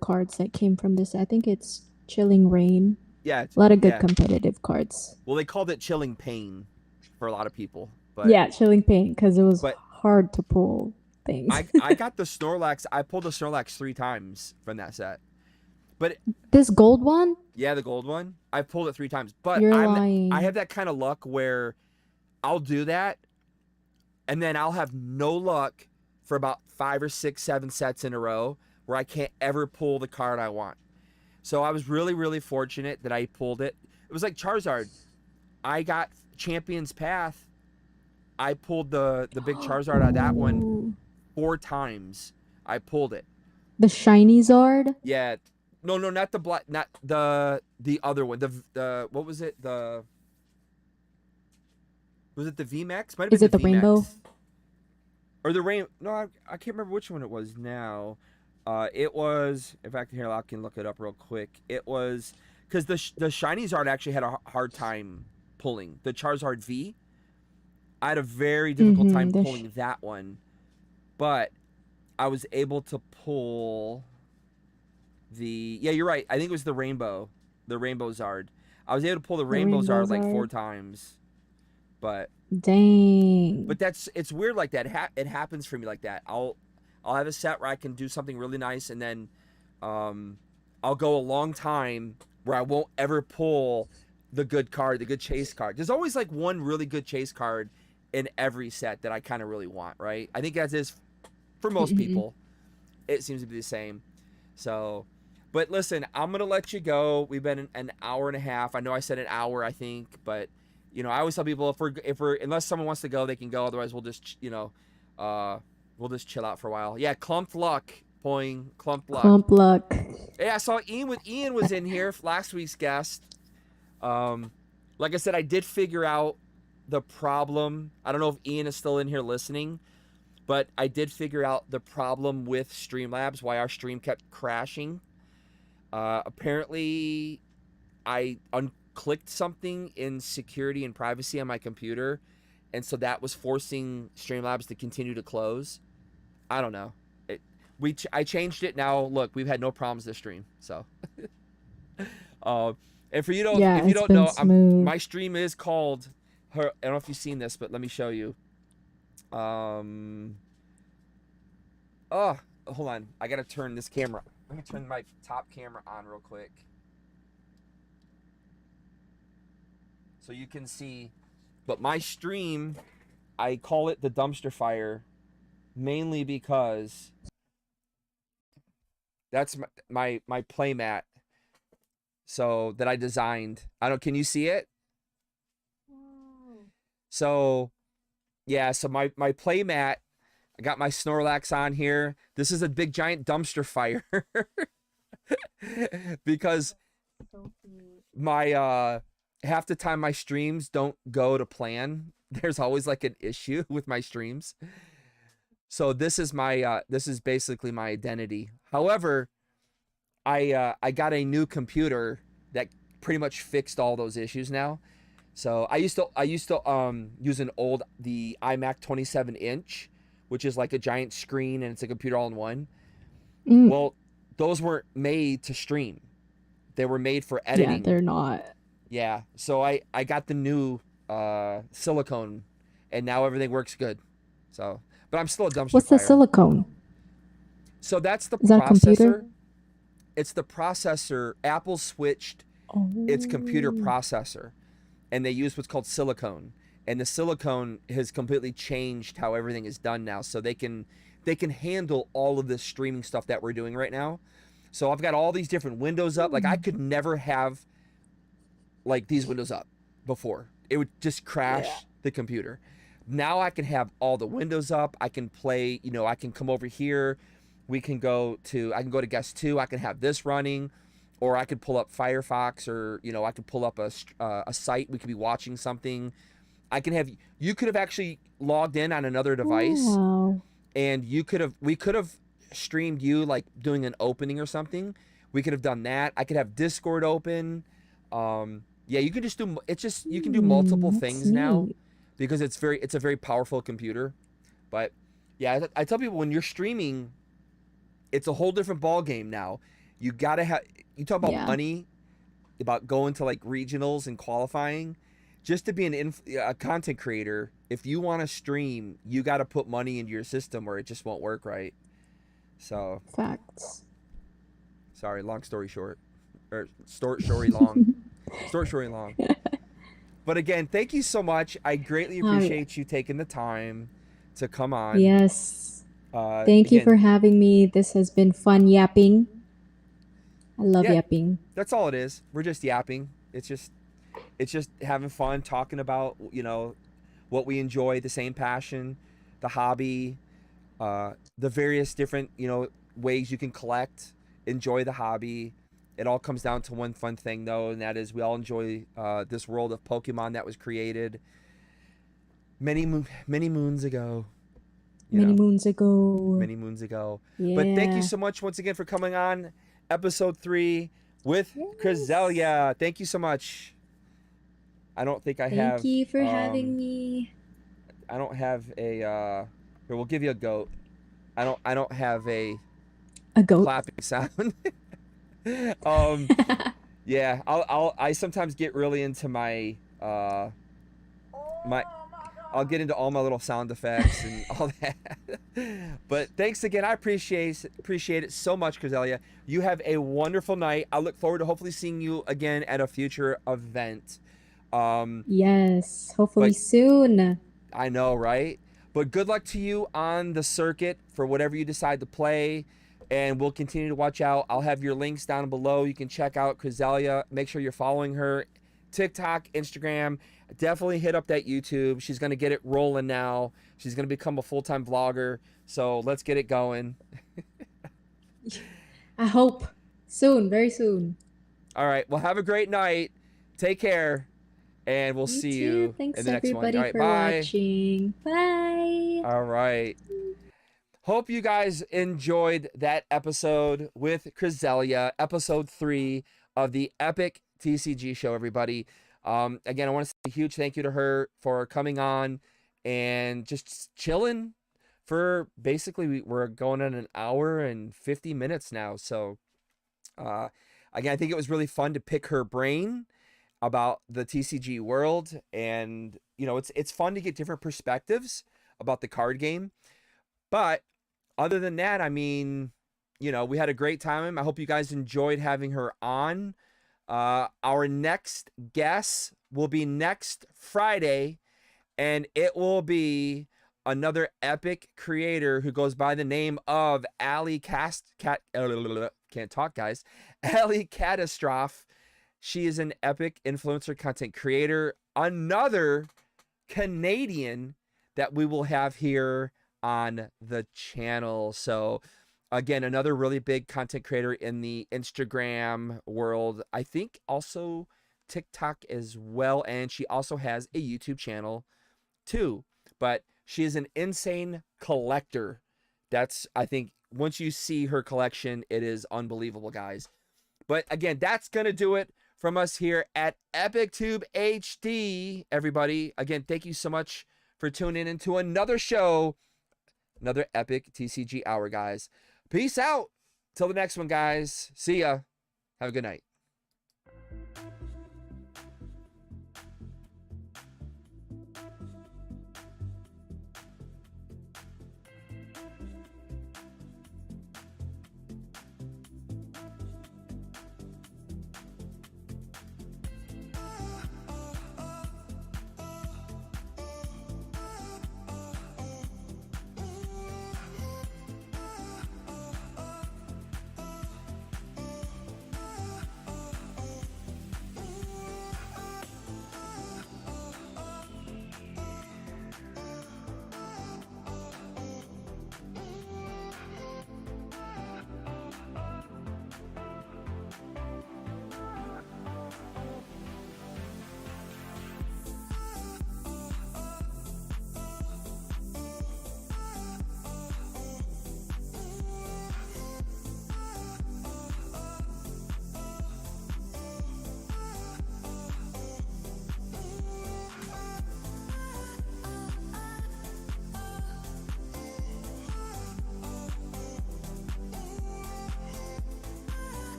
cards that came from this. I think it's Chilling Rain. Yeah, A lot of good competitive cards. Well, they called it Chilling Pain for a lot of people. But yeah, Chilling Pain because it was hard to pull things. I got the Snorlax. I pulled the Snorlax 3 times from that set. But this gold one? Yeah, the gold one. I pulled it 3 times. But You're lying. I have that kind of luck where I'll do that, and then I'll have no luck for about 5 or 6, 7 sets in a row where I can't ever pull the card I want. So I was really, really fortunate that I pulled it. It was like Charizard. I got Champion's Path. I pulled the big Charizard out of that one 4 times. I pulled it. The shiny Zard? Yeah. No, not the black, not the other one. The what was it? Was it the VMAX? Might have been Is it the VMAX. rainbow? Or the rain? No, I can't remember which one it was now. It was. In fact, here I can look it up real quick. It was because the shiny Zard actually had a hard time pulling the Charizard V. I had a very difficult time pulling that one, but I was able to pull the. Yeah, you're right. I think it was the rainbow Zard. I was able to pull the rainbow Zard like 4 times, but dang. But it's weird like that. It happens for me like that. I'll have a set where I can do something really nice, and then I'll go a long time where I won't ever pull the good card, the good chase card. There's always like one really good chase card in every set that I kind of really want, right? I think that is for most people. It seems to be the same. So, but listen, I'm gonna let you go. We've been an hour and a half. I know I said an hour, I think, but you know, I always tell people if we're unless someone wants to go, they can go. Otherwise, we'll just we'll just chill out for a while. Yeah, Clumped Luck, Poing, Clumped Luck. Clump Luck. Yeah, I saw Ian was in here, last week's guest. Like I said, I did figure out the problem. I don't know if Ian is still in here listening, but I did figure out the problem with Streamlabs, why our stream kept crashing. Apparently, I unclicked something in security and privacy on my computer, and so that was forcing Streamlabs to continue to close. I don't know. I changed it. Now, look, we've had no problems this stream. So, and for you don't, if you don't know, my stream is called. I don't know if you've seen this, but let me show you. Oh, hold on. I gotta turn this camera. Let me turn my top camera on real quick, so you can see. But my stream, I call it the dumpster fire, mainly because that's my playmat. So that I designed. Can you see it? So, yeah, so my playmat, I got my Snorlax on here. This is a big giant dumpster fire because So cute. My half the time my streams don't go to plan. There's always like an issue with my streams. So this is my this is basically my identity. However, I got a new computer that pretty much fixed all those issues now. So I used to use the iMac 27-inch, which is like a giant screen and it's a computer all in one. Mm, Well, those weren't made to stream. They were made for yeah, editing. they're not. Yeah. So I got the new silicone and now everything works good. So, but I'm still a dumpster What's the fire. silicone? So that's the Is that a computer? processor. It's the processor. Apple switched its computer Oh, processor and they use what's called silicone. And the silicone has completely changed how everything is done now. So they can handle all of this streaming stuff that we're doing right now. So I've got all these different windows up. Like I could never have like these windows up before. It would just crash yeah. the computer. Now I can have all the windows up. I can play, I can come over here. I can go to guest 2. I can have this running, or I could pull up Firefox, or I could pull up a site. We could be watching something. You could have actually logged in on another device, Wow. and we could have streamed you like doing an opening or something. We could have done that. I could have Discord open. Yeah, you can just do you can do multiple That's things now neat. because it's a very powerful computer. But yeah, I tell people when you're streaming, it's a whole different ball game now. You gotta have. You talk about Yeah, money, about going to like regionals and qualifying. Just to be a content creator, if you want to stream, you got to put money into your system, or it just won't work right. So facts. sorry, long story short, or story long, story long. But again, thank you so much. I greatly Uh, appreciate you taking the time to come on. yes. Thank you for Again, having me. This has been fun yapping. I love yeah, yapping. that's all it is. We're just yapping. It's just having fun talking about what we enjoy, the same passion, the hobby, the various different ways you can collect, enjoy the hobby. It all comes down to one fun thing though, and that is we all enjoy this world of Pokemon that was created many moons ago. You Many know, moons ago. many moons ago. But thank you Yeah. so much once again for coming on episode 3 with Yes. Crezzelia. Thank you so much. I don't think I Thank have you for having me. I don't have a here we'll give you a goat. I don't have a A goat. clapping sound. um yeah, I sometimes get really into my my I'll get into all my little sound effects and all that. But thanks again. I appreciate it so much, Crezzelia. You have a wonderful night. I look forward to hopefully seeing you again at a future event. Um, Yes. Hopefully but soon. I know, right? But good luck to you on the circuit for whatever you decide to play. And we'll continue to watch out. I'll have your links down below. You can check out Crezzelia. Make sure you're following her. TikTok, Instagram. Definitely hit up that YouTube. She's going to get it rolling now. She's going to become a full-time vlogger. So let's get it going. I hope soon, very soon. All right. Well, have a great night. Take care. And we'll You see too. you Thanks in the next one. everybody All right. for Bye. watching. Bye. All right. Hope you guys enjoyed that episode with Crezzelia, episode 3 of the Epic TCG show, everybody. Again, I want to say a huge thank you to her for coming on and just chilling for basically we're going on an hour and 50 minutes now. So again, I think it was really fun to pick her brain about the TCG world, and it's fun to get different perspectives about the card game. But other than that, I mean, we had a great time. I hope you guys enjoyed having her on. Our next guest will be next Friday, and it will be another epic creator who goes by the name of can't talk, guys. Ali Catastrophe. She is an epic influencer content creator, another Canadian that we will have here on the channel. So Again, another really big content creator in the Instagram world. I think also TikTok as well. And she also has a YouTube channel too. But she is an insane collector. That's, I think, once you see her collection, it is unbelievable, guys. But again, that's going to do it from us here at EpicTube HD, everybody. Again, thank you so much for tuning in to another show, another Epic TCG Hour, guys. Peace out. Till the next one, guys. See ya. Have a good night.